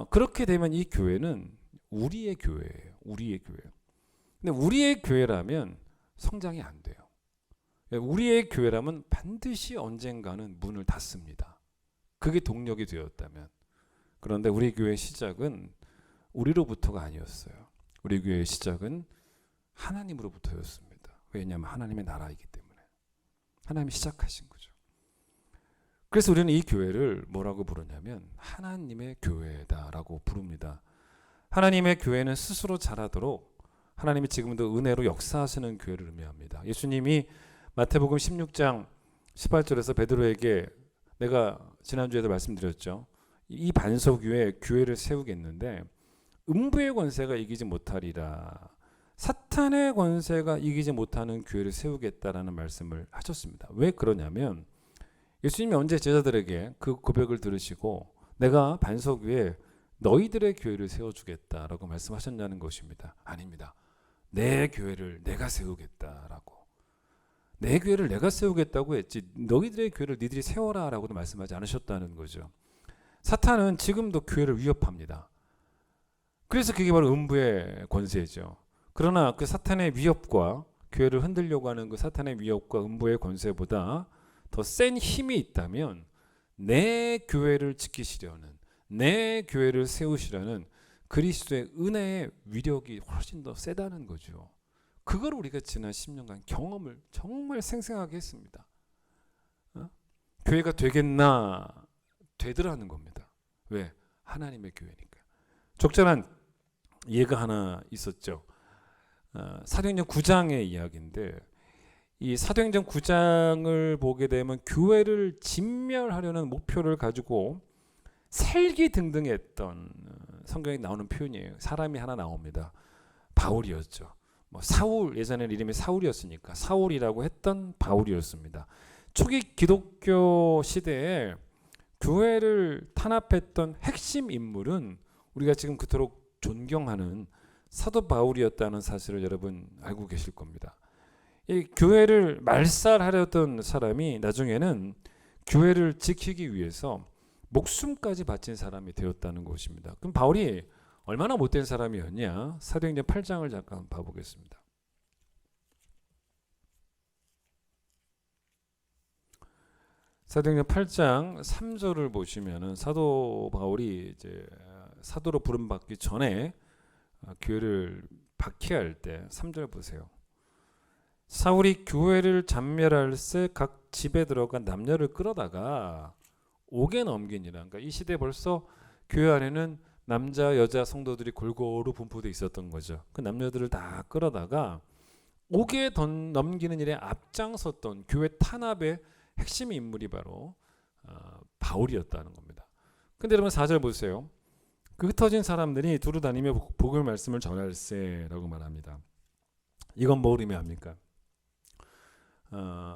그렇게 되면 이 교회는 우리의 교회예요. 우리의 교회. 근데 우리의 교회라면 성장이 안 돼요. 우리의 교회라면 반드시 언젠가는 문을 닫습니다. 그게 동력이 되었다면. 그런데 우리 교회의 시작은 우리로부터가 아니었어요. 우리 교회의 시작은 하나님으로부터였습니다. 왜냐하면 하나님의 나라이기 때문에. 하나님이 시작하신 거죠. 그래서 우리는 이 교회를 뭐라고 부르냐면 하나님의 교회다라고 부릅니다. 하나님의 교회는 스스로 자라도록 하나님이 지금도 은혜로 역사하시는 교회를 의미합니다. 예수님이 마태복음 16장 18절에서 베드로에게, 내가 지난주에도 말씀드렸죠, 이 반석 위에 교회를 세우겠는데 음부의 권세가 이기지 못하리라, 사탄의 권세가 이기지 못하는 교회를 세우겠다라는 말씀을 하셨습니다. 왜 그러냐면 예수님이 언제 제자들에게 그 고백을 들으시고 내가 반석 위에 너희들의 교회를 세워주겠다라고 말씀하셨냐는 것입니다. 아닙니다. 내 교회를 내가 세우겠다라고. 내 교회를 내가 세우겠다고 했지 너희들의 교회를 니들이 세워라 라고도 말씀하지 않으셨다는 거죠. 사탄은 지금도 교회를 위협합니다. 그래서 그게 바로 음부의 권세죠. 그러나 그 사탄의 위협과 교회를 흔들려고 하는 그 사탄의 위협과 음부의 권세보다 더 센 힘이 있다면 내 교회를 지키시려는, 내 교회를 세우시려는 그리스도의 은혜의 위력이 훨씬 더 세다는 거죠. 그걸 우리가 지난 10년간 경험을 정말 생생하게 했습니다. 교회가 되겠나? 되더라는 겁니다. 왜? 하나님의 교회니까. 적절한 예가 하나 있었죠. 사도행전 9장의 이야기인데, 이 사도행전 9장을 보게 되면 교회를 진멸하려는 목표를 가지고 살기등등했던, 성경에 나오는 표현이에요. 사람이 하나 나옵니다. 바울이었죠. 사울, 예전에는 이름이 사울이었으니까 사울이라고 했던 바울이었습니다. 초기 기독교 시대에 교회를 탄압했던 핵심 인물은 우리가 지금 그토록 존경하는 사도 바울이었다는 사실을 여러분 알고 계실 겁니다. 이 교회를 말살하려던 사람이 나중에는 교회를 지키기 위해서 목숨까지 바친 사람이 되었다는 것입니다. 그럼 바울이 얼마나 못된 사람이었냐? 사도행전 8장을 잠깐 봐보겠습니다. 사도행전 8장 3절을 보시면은 사도 바울이 이제 사도로 부름 받기 전에 교회를 박해할 때 3절 보세요. 사울이 교회를 잔멸할새 각 집에 들어가 남녀를 끌어다가 옥에 넘기니라. 그러니까 이 시대에 벌써 교회 안에는 남자 여자 성도들이 골고루 분포되어 있었던 거죠. 그 남녀들을 다 끌어다가 옥에 넘기는 일에 앞장섰던 교회 탄압의 핵심 인물이 바로 바울이었다는 겁니다. 근데 여러분 4절 보세요. 그 흩어진 사람들이 두루 다니며 복음의 말씀을 전할세라고 말합니다. 이건 뭘 의미합니까?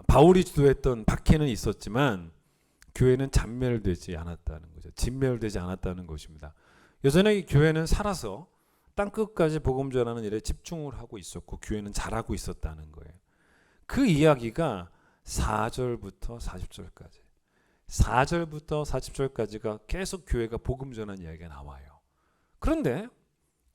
바울이 주도했던 박해는 있었지만 교회는 잔멸되지 않았다는 거죠. 진멸되지 않았다는 것입니다. 여전히 교회는 살아서 땅끝까지 복음 전하는 일에 집중을 하고 있었고 교회는 잘하고 있었다는 거예요. 그 이야기가 4절부터 40절까지 4절부터 40절까지가 계속 교회가 복음 전하는 이야기가 나와요. 그런데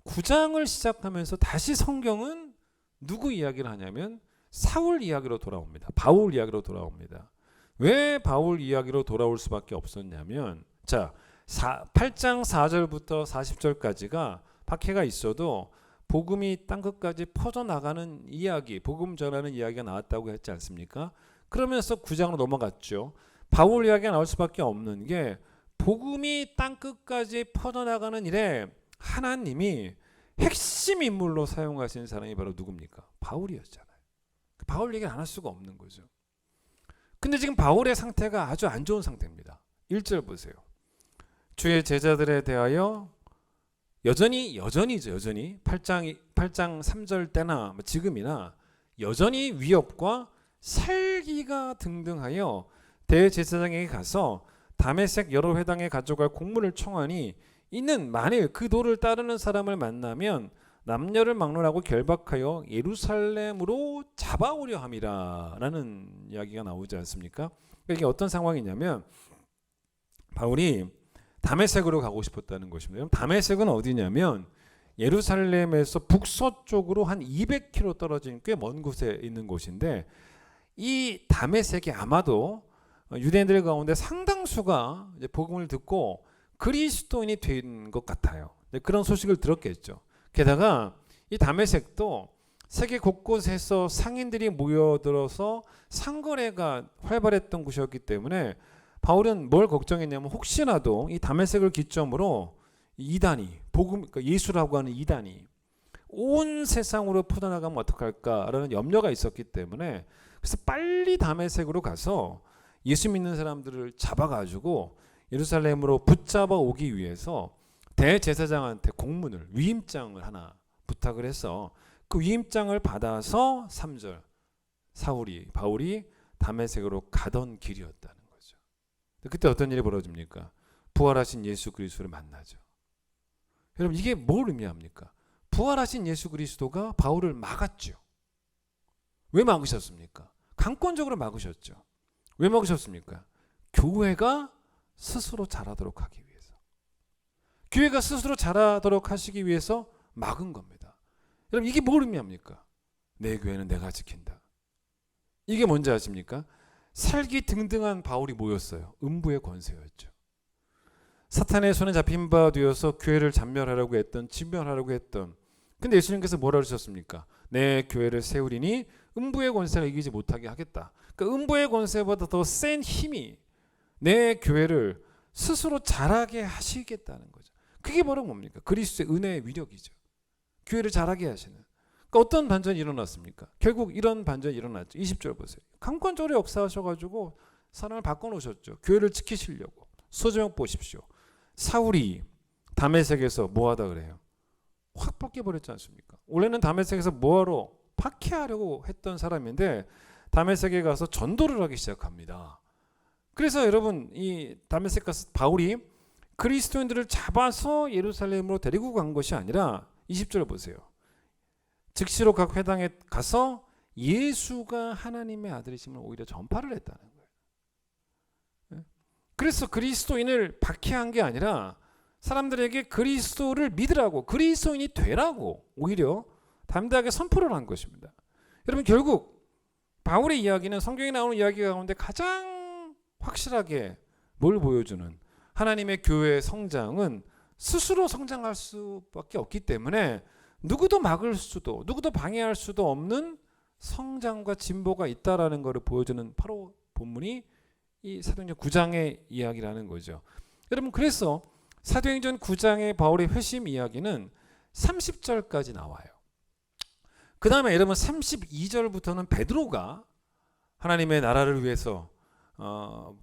9장을 시작하면서 다시 성경은 누구 이야기를 하냐면 사울 이야기로 돌아옵니다. 바울 이야기로 돌아옵니다. 왜 바울 이야기로 돌아올 수밖에 없었냐면 자 8장 4절부터 40절까지가 박해가 있어도 복음이 땅끝까지 퍼져나가는 이야기, 복음 전하는 이야기가 나왔다고 했지 않습니까? 그러면서 9장으로 넘어갔죠. 바울 이야기가 나올 수밖에 없는 게 복음이 땅끝까지 퍼져나가는 일에 하나님이 핵심 인물로 사용하신 사람이 바로 누굽니까? 바울이었잖아요. 바울 얘기를 안 할 수가 없는 거죠. 근데 지금 바울의 상태가 아주 안 좋은 상태입니다. 1절 보세요. 주의 제자들에 대하여 여전히 8장 3절 때나 지금이나 여전히 위협과 살기가 등등하여 대제사장에게 가서 다메섹 여러 회당에 가져갈 공문을 청하니 이는 만일 그 도를 따르는 사람을 만나면 남녀를 막론하고 결박하여 예루살렘으로 잡아오려 함이라 라는 이야기가 나오지 않습니까? 이게 어떤 상황이냐면 바울이 다메섹으로 가고 싶었다는 것입니다. 다메섹은 어디냐면 예루살렘에서 북서쪽으로 한 200km 떨어진 꽤 먼 곳에 있는 곳인데 이 다메섹이 아마도 유대인들 가운데 상당수가 이제 복음을 듣고 그리스도인이 된 것 같아요. 그런 소식을 들었겠죠. 게다가 이 다메섹도 세계 곳곳에서 상인들이 모여들어서 상거래가 활발했던 곳이었기 때문에 바울은 뭘 걱정했냐면 혹시라도 이 다메섹을 기점으로 이단이 복음 그러니까 예수라고 하는 이단이 온 세상으로 퍼져나가면 어떡할까라는 염려가 있었기 때문에 그래서 빨리 다메섹으로 가서 예수 믿는 사람들을 잡아가지고 예루살렘으로 붙잡아 오기 위해서 대제사장한테 공문을 위임장을 하나 부탁을 해서 그 위임장을 받아서 3절 바울이 다메섹으로 가던 길이었다는 거죠. 그때 어떤 일이 벌어집니까? 부활하신 예수 그리스도를 만나죠. 여러분 이게 뭘 의미합니까? 부활하신 예수 그리스도가 바울을 막았죠. 왜 막으셨습니까? 강권적으로 막으셨죠. 왜 막으셨습니까? 교회가 스스로 자라도록 하기 위해서. 교회가 스스로 자라도록 하시기 위해서 막은 겁니다. 여러분 이게 뭘 의미합니까? 내 교회는 내가 지킨다. 이게 뭔지 아십니까? 살기 등등한 바울이 뭐였어요? 음부의 권세였죠. 사탄의 손에 잡힌 바 되어서 교회를 잔멸하려고 했던 진멸하려고 했던 근데 예수님께서 뭐라 그러셨습니까? 내 교회를 세우리니 음부의 권세가 이기지 못하게 하겠다. 그러니까 음부의 권세보다 더 센 힘이 내 교회를 스스로 자라게 하시겠다는 거죠. 그게 바로 뭡니까? 그리스도의 은혜의 위력이죠. 교회를 자라게 하시는. 그러니까 어떤 반전이 일어났습니까? 결국 이런 반전이 일어났죠. 20절 보세요. 강권적으로 역사하셔가지고 사람을 바꿔놓으셨죠. 교회를 지키시려고. 소제목 보십시오. 사울이 다메섹에서 뭐하다 그래요? 확 벗겨버렸지 않습니까? 원래는 다메섹에서 뭐하러 박해하려고 했던 사람인데 다메섹에 가서 전도를 하기 시작합니다. 그래서 여러분 이 다메섹 가서 바울이 그리스도인들을 잡아서 예루살렘으로 데리고 간 것이 아니라 20절 보세요. 즉시로 각 회당에 가서 예수가 하나님의 아들이심을 오히려 전파를 했다는 거예요. 그래서 그리스도인을 박해한 게 아니라 사람들에게 그리스도를 믿으라고 그리스도인이 되라고 오히려 담대하게 선포를 한 것입니다. 여러분 결국 바울의 이야기는 성경에 나오는 이야기 가운데 가장 확실하게 뭘 보여주는, 하나님의 교회의 성장은 스스로 성장할 수밖에 없기 때문에 누구도 막을 수도 누구도 방해할 수도 없는 성장과 진보가 있다라는 것을 보여주는 바로 본문이 이 사도행전 9장의 이야기라는 거죠. 여러분, 그래서 사도행전 9장의 바울의 회심 이야기는 30절까지 나와요. 그 다음에 여러분 32절부터는 베드로가 하나님의 나라를 위해서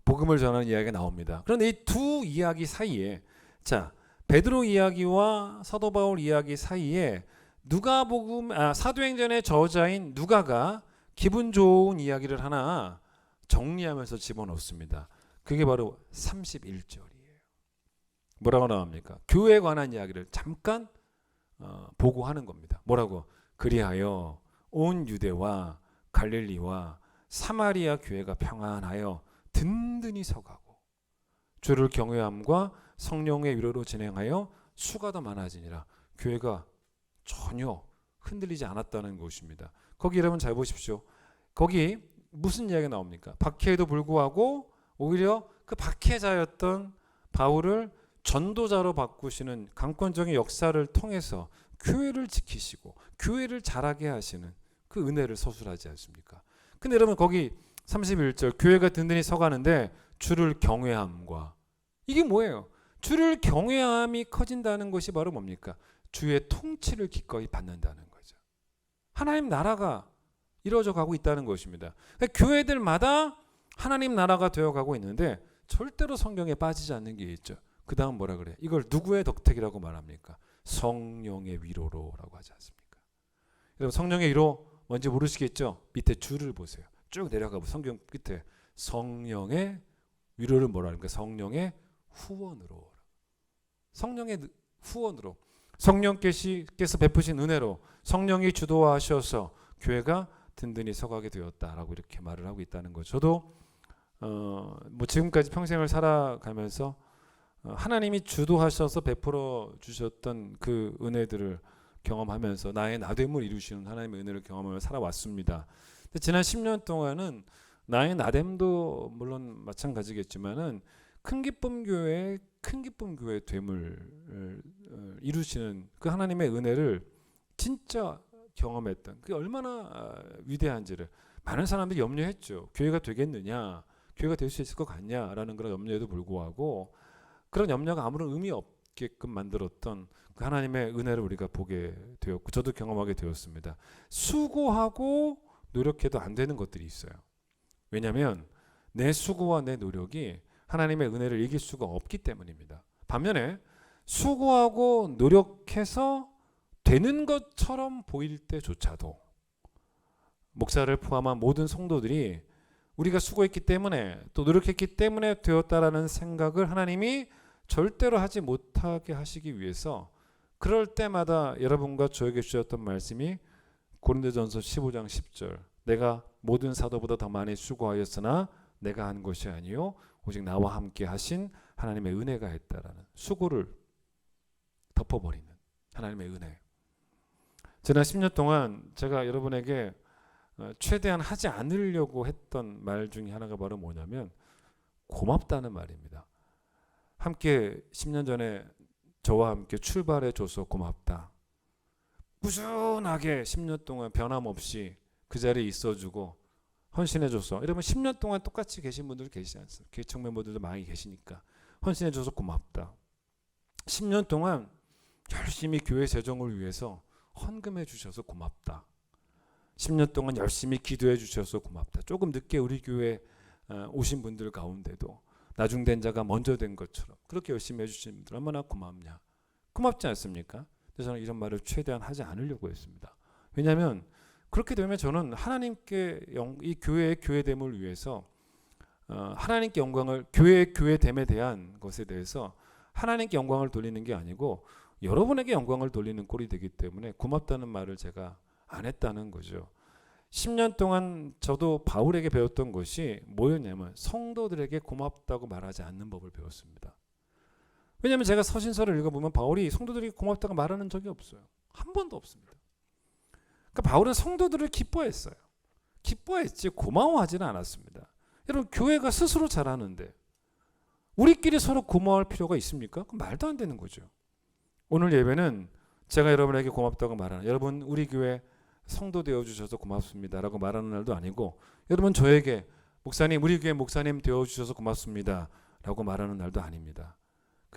복음을 전하는 이야기가 나옵니다. 그런데 이 두 이야기 사이에, 자, 베드로 이야기와 사도 바울 이야기 사이에 사도행전의 저자인 누가가 기분 좋은 이야기를 하나 정리하면서 집어넣습니다. 그게 바로 31절이에요. 뭐라고 나옵니까? 교회에 관한 이야기를 잠깐 보고하는 겁니다. 뭐라고? 그리하여 온 유대와 갈릴리와 사마리아 교회가 평안하여 든든히 서가고 주를 경외함과 성령의 위로로 진행하여 수가 더 많아지니라. 교회가 전혀 흔들리지 않았다는 것입니다. 거기 여러분 잘 보십시오. 거기 무슨 이야기가 나옵니까? 박해에도 불구하고 오히려 그 박해자였던 바울을 전도자로 바꾸시는 강권적인 역사를 통해서 교회를 지키시고 교회를 자라게 하시는 그 은혜를 서술하지 않습니까? 근데 여러분 거기 31절 교회가 든든히 서가는데 주를 경외함과, 이게 뭐예요? 주를 경외함이 커진다는 것이 바로 뭡니까? 주의 통치를 기꺼이 받는다는 거죠. 하나님 나라가 이루어져 가고 있다는 것입니다. 그러니까 교회들마다 하나님 나라가 되어가고 있는데 절대로 성경에 빠지지 않는 게 있죠. 그 다음 뭐라 그래요? 이걸 누구의 덕택이라고 말합니까? 성령의 위로로라고 하지 않습니까? 여러분 성령의 위로 뭔지 모르시겠죠? 밑에 줄을 보세요. 쭉 내려가고 성경 끝에 성령의 위로를 뭐라 합니까? 성령의 후원으로. 성령의 후원으로. 성령께서 베푸신 은혜로 성령이 주도하셔서 교회가 든든히 서가게 되었다라고 이렇게 말을 하고 있다는 거죠. 저도 뭐 지금까지 평생을 살아가면서 하나님이 주도하셔서 베풀어 주셨던 그 은혜들을 경험하면서 나의 나됨을 이루시는 하나님의 은혜를 경험하며 살아왔습니다. 근데 지난 10년 동안은 나의 나됨도 물론 마찬가지겠지만은 큰 기쁨 교회의 됨을 이루시는 그 하나님의 은혜를 진짜 경험했던, 그게 얼마나 위대한지를 많은 사람들이 염려했죠. 교회가 되겠느냐, 교회가 될 수 있을 것 같냐라는 그런 염려에도 불구하고 그런 염려가 아무런 의미 없게끔 만들었던 그 하나님의 은혜를 우리가 보게 되었고 저도 경험하게 되었습니다. 수고하고 노력해도 안 되는 것들이 있어요. 왜냐하면 내 수고와 내 노력이 하나님의 은혜를 이길 수가 없기 때문입니다. 반면에 수고하고 노력해서 되는 것처럼 보일 때조차도 목사를 포함한 모든 성도들이 우리가 수고했기 때문에 또 노력했기 때문에 되었다라는 생각을 하나님이 절대로 하지 못하게 하시기 위해서 그럴 때마다 여러분과 저에게 주셨던 말씀이 고린도전서 15장 10절, 내가 모든 사도보다 더 많이 수고하였으나 내가 한 것이 아니요 오직 나와 함께 하신 하나님의 은혜가 했다라는, 수고를 덮어버리는 하나님의 은혜. 지난 10년 동안 제가 여러분에게 최대한 하지 않으려고 했던 말 중에 하나가 바로 뭐냐면 고맙다는 말입니다. 함께 10년 전에 저와 함께 출발해 줘서 고맙다. 꾸준하게 10년 동안 변함없이 그 자리에 있어주고 헌신해줘서, 여러분 10년 동안 똑같이 계신 분들 계시지 않습니까? 개척 멤버들도 많이 계시니까 헌신해줘서 고맙다. 10년 동안 열심히 교회 재정을 위해서 헌금해 주셔서 고맙다. 10년 동안 열심히 기도해 주셔서 고맙다. 조금 늦게 우리 교회 오신 분들 가운데도 나중된 자가 먼저 된 것처럼 그렇게 열심히 해주신 분들 얼마나 고맙냐. 고맙지 않습니까? 그래서 저는 이런 말을 최대한 하지 않으려고 했습니다. 왜냐하면 그렇게 되면 저는 하나님께 이 교회의 교회됨을 위해서 하나님께 영광을, 교회의 교회됨에 대한 것에 대해서 하나님께 영광을 돌리는 게 아니고 여러분에게 영광을 돌리는 꼴이 되기 때문에 고맙다는 말을 제가 안 했다는 거죠. 10년 동안 저도 바울에게 배웠던 것이 뭐였냐면 성도들에게 고맙다고 말하지 않는 법을 배웠습니다. 왜냐하면 제가 서신서를 읽어보면 바울이 성도들에게 고맙다고 말하는 적이 없어요. 한 번도 없습니다. 그러니까 바울은 성도들을 기뻐했어요. 기뻐했지 고마워하지는 않았습니다. 여러분 교회가 스스로 잘하는데 우리끼리 서로 고마워할 필요가 있습니까? 그럼 말도 안 되는 거죠. 오늘 예배는 제가 여러분에게 고맙다고 말하는, 여러분 우리 교회 성도 되어주셔서 고맙습니다 라고 말하는 날도 아니고, 여러분 저에게 목사님 우리 교회 목사님 되어주셔서 고맙습니다 라고 말하는 날도 아닙니다.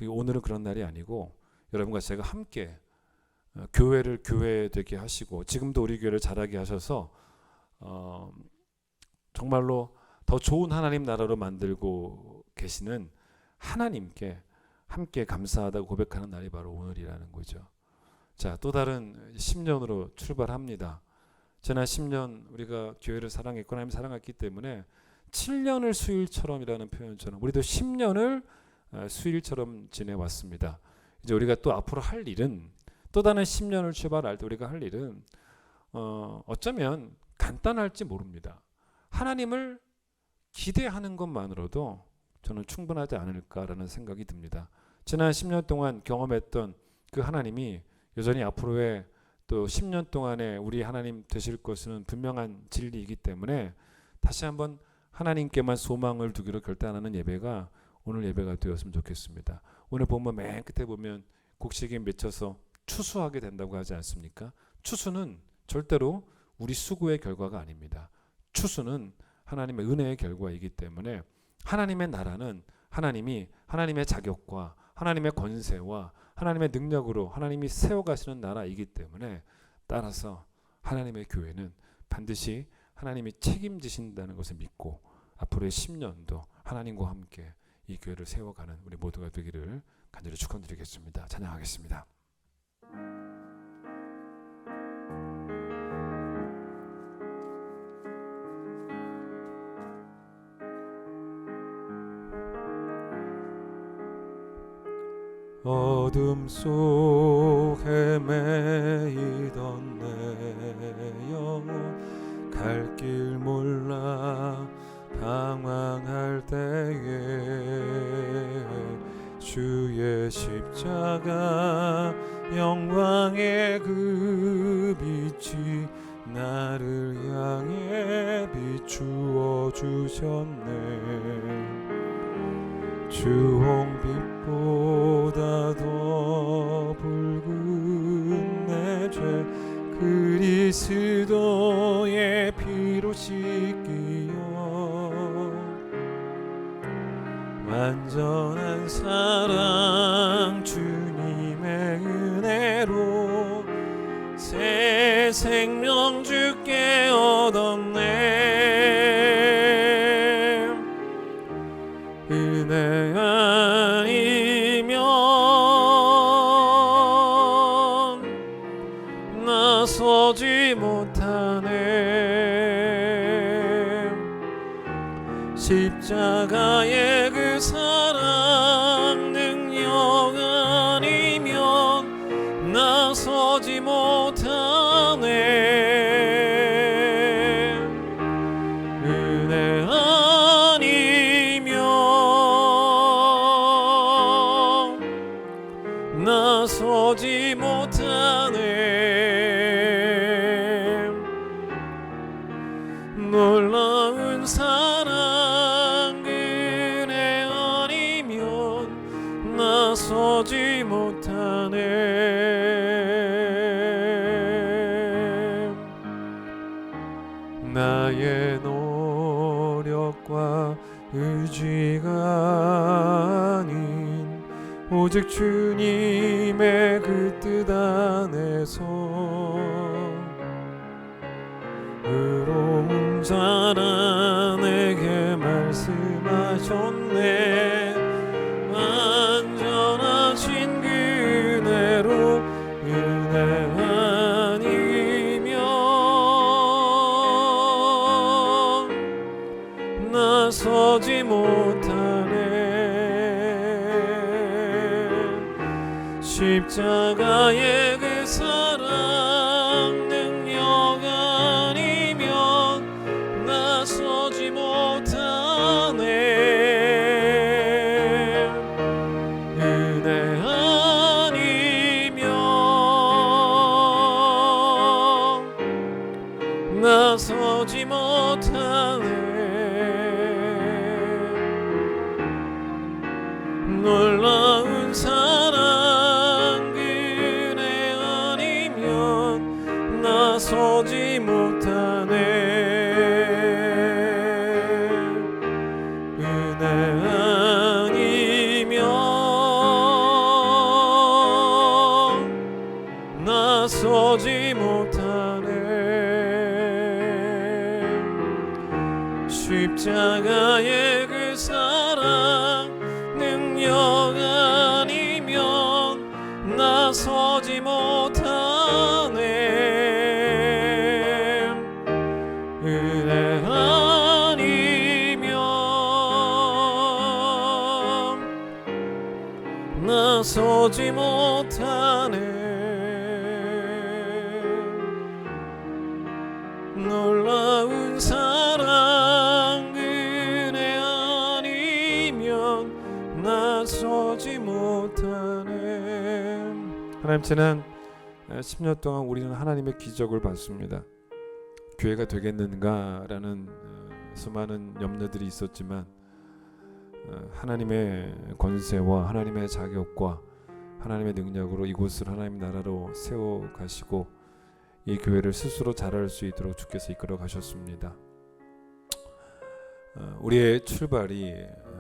오늘은 그런 날이 아니고 여러분과 제가 함께 교회를 교회되게 하시고 지금도 우리 교회를 자라게 하셔서 정말로 더 좋은 하나님 나라로 만들고 계시는 하나님께 함께 감사하다고 고백하는 날이 바로 오늘이라는 거죠. 자, 또 다른 10년으로 출발합니다. 지난 10년 우리가 교회를 사랑했고 하나님 사랑했기 때문에 7년을 수일처럼이라는 표현처럼 우리도 10년을 수일처럼 지내왔습니다. 이제 우리가 또 앞으로 할 일은, 또 다른 10년을 출발할 때 우리가 할 일은 어쩌면 간단할지 모릅니다. 하나님을 기대하는 것만으로도 저는 충분하지 않을까라는 생각이 듭니다. 지난 10년 동안 경험했던 그 하나님이 여전히 앞으로의 또 10년 동안에 우리 하나님 되실 것은 분명한 진리이기 때문에 다시 한번 하나님께만 소망을 두기로 결단하는 예배가 오늘 예배가 되었으면 좋겠습니다. 오늘 보면 맨 끝에 보면 곡식에 맺혀서 추수하게 된다고 하지 않습니까? 추수는 절대로 우리 수고의 결과가 아닙니다. 추수는 하나님의 은혜의 결과이기 때문에 하나님의 나라는 하나님이 하나님의 자격과 하나님의 권세와 하나님의 능력으로 하나님이 세워가시는 나라이기 때문에, 따라서 하나님의 교회는 반드시 하나님이 책임지신다는 것을 믿고 앞으로의 10년도 하나님과 함께 이 교회를 세워가는 우리 모두가 되기를 간절히 축원드리겠습니다. 찬양하겠습니다. 어둠 속 헤매이던 내 영혼 갈 길 몰라 방황할 때에 주의 십자가 영광의 그 빛이 나를 향해 비추어 주셨네. 주홍빛보다 더 붉은 내 죄 그리스도의 피로 씻기어 완전한 사랑 주님의 은혜로 새 생명 주께 얻었네. 은혜 아니면 나서지 못하네. 십자가의 그 사랑 능력 아니면 나서지 못하네. 은혜 나서지 못하네. 놀라운 사랑 은혜 아니면 나서지 못하네. 나의 노력과 의지가 아닌 오직 주님의 그 뜻 안에서 의로운 자라 내게 말씀하셨네. 완전하신 그 은혜로 은혜 아니면 나서지 못하네. 십자가의 그 사랑 능력 아니면 나서지 못하네. 은혜 아니면 나서지 못하네. 나서지 못하네. 은혜 아니면 나서지 못하네. 십자가의 그 사랑 능력 아니면 나서지 못하네. 은혜 아니면 나서지 못하네. 놀라운 사랑 은혜 아니면 나서지 못하네. 하나님, 지난 10년 동안 우리는 하나님의 기적을 봤습니다. 교회가 되겠는가라는 수많은 염려들이 있었지만 하나님의 권세와 하나님의 자격과 하나님의 능력으로 이곳을 하나님 나라로 세워 가시고 이 교회를 스스로 자랄 수 있도록 주께서 이끌어 가셨습니다. 우리의 출발이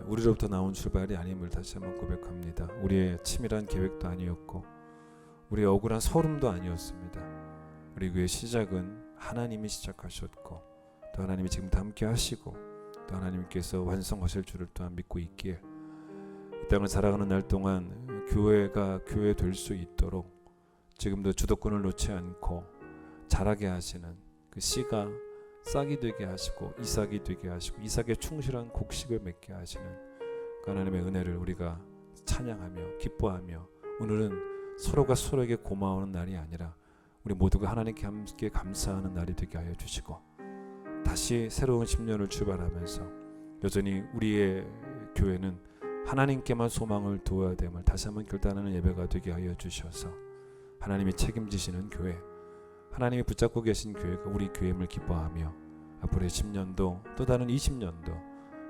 우리로부터 나온 출발이 아님을 다시 한번 고백합니다. 우리의 치밀한 계획도 아니었고 우리의 억울한 서름도 아니었습니다. 우리 교회의 시작은 하나님이 시작하셨고 또 하나님이 지금도 함께 하시고 또 하나님께서 완성하실 줄을 또한 믿고 있기에 이 땅을 살아가는 날 동안 교회가 교회 될 수 있도록 지금도 주도권을 놓지 않고 자라게 하시는 그 씨가 싹이 되게 하시고 이삭이 되게 하시고 이삭의 충실한 곡식을 맺게 하시는 그 하나님의 은혜를 우리가 찬양하며 기뻐하며 오늘은 서로가 서로에게 고마워하는 날이 아니라 우리 모두가 하나님께 함께 감사하는 날이 되게 하여 주시고 다시 새로운 10년을 출발하면서 여전히 우리의 교회는 하나님께만 소망을 두어야 됨을 다시 한번 결단하는 예배가 되게 하여 주셔서 하나님이 책임지시는 교회, 하나님이 붙잡고 계신 교회가 우리 교회임을 기뻐하며 앞으로의 10년도 또 다른 20년도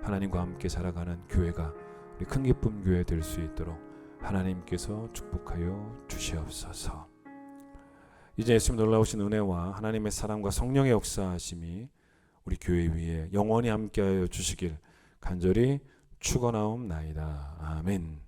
하나님과 함께 살아가는 교회가 우리 큰 기쁨 교회 될 수 있도록 하나님께서 축복하여 주시옵소서. 이제 예수님 놀라우신 은혜와 하나님의 사랑과 성령의 역사하심이 우리 교회 위에 영원히 함께하여 주시길 간절히 축원하옵나이다. 아멘.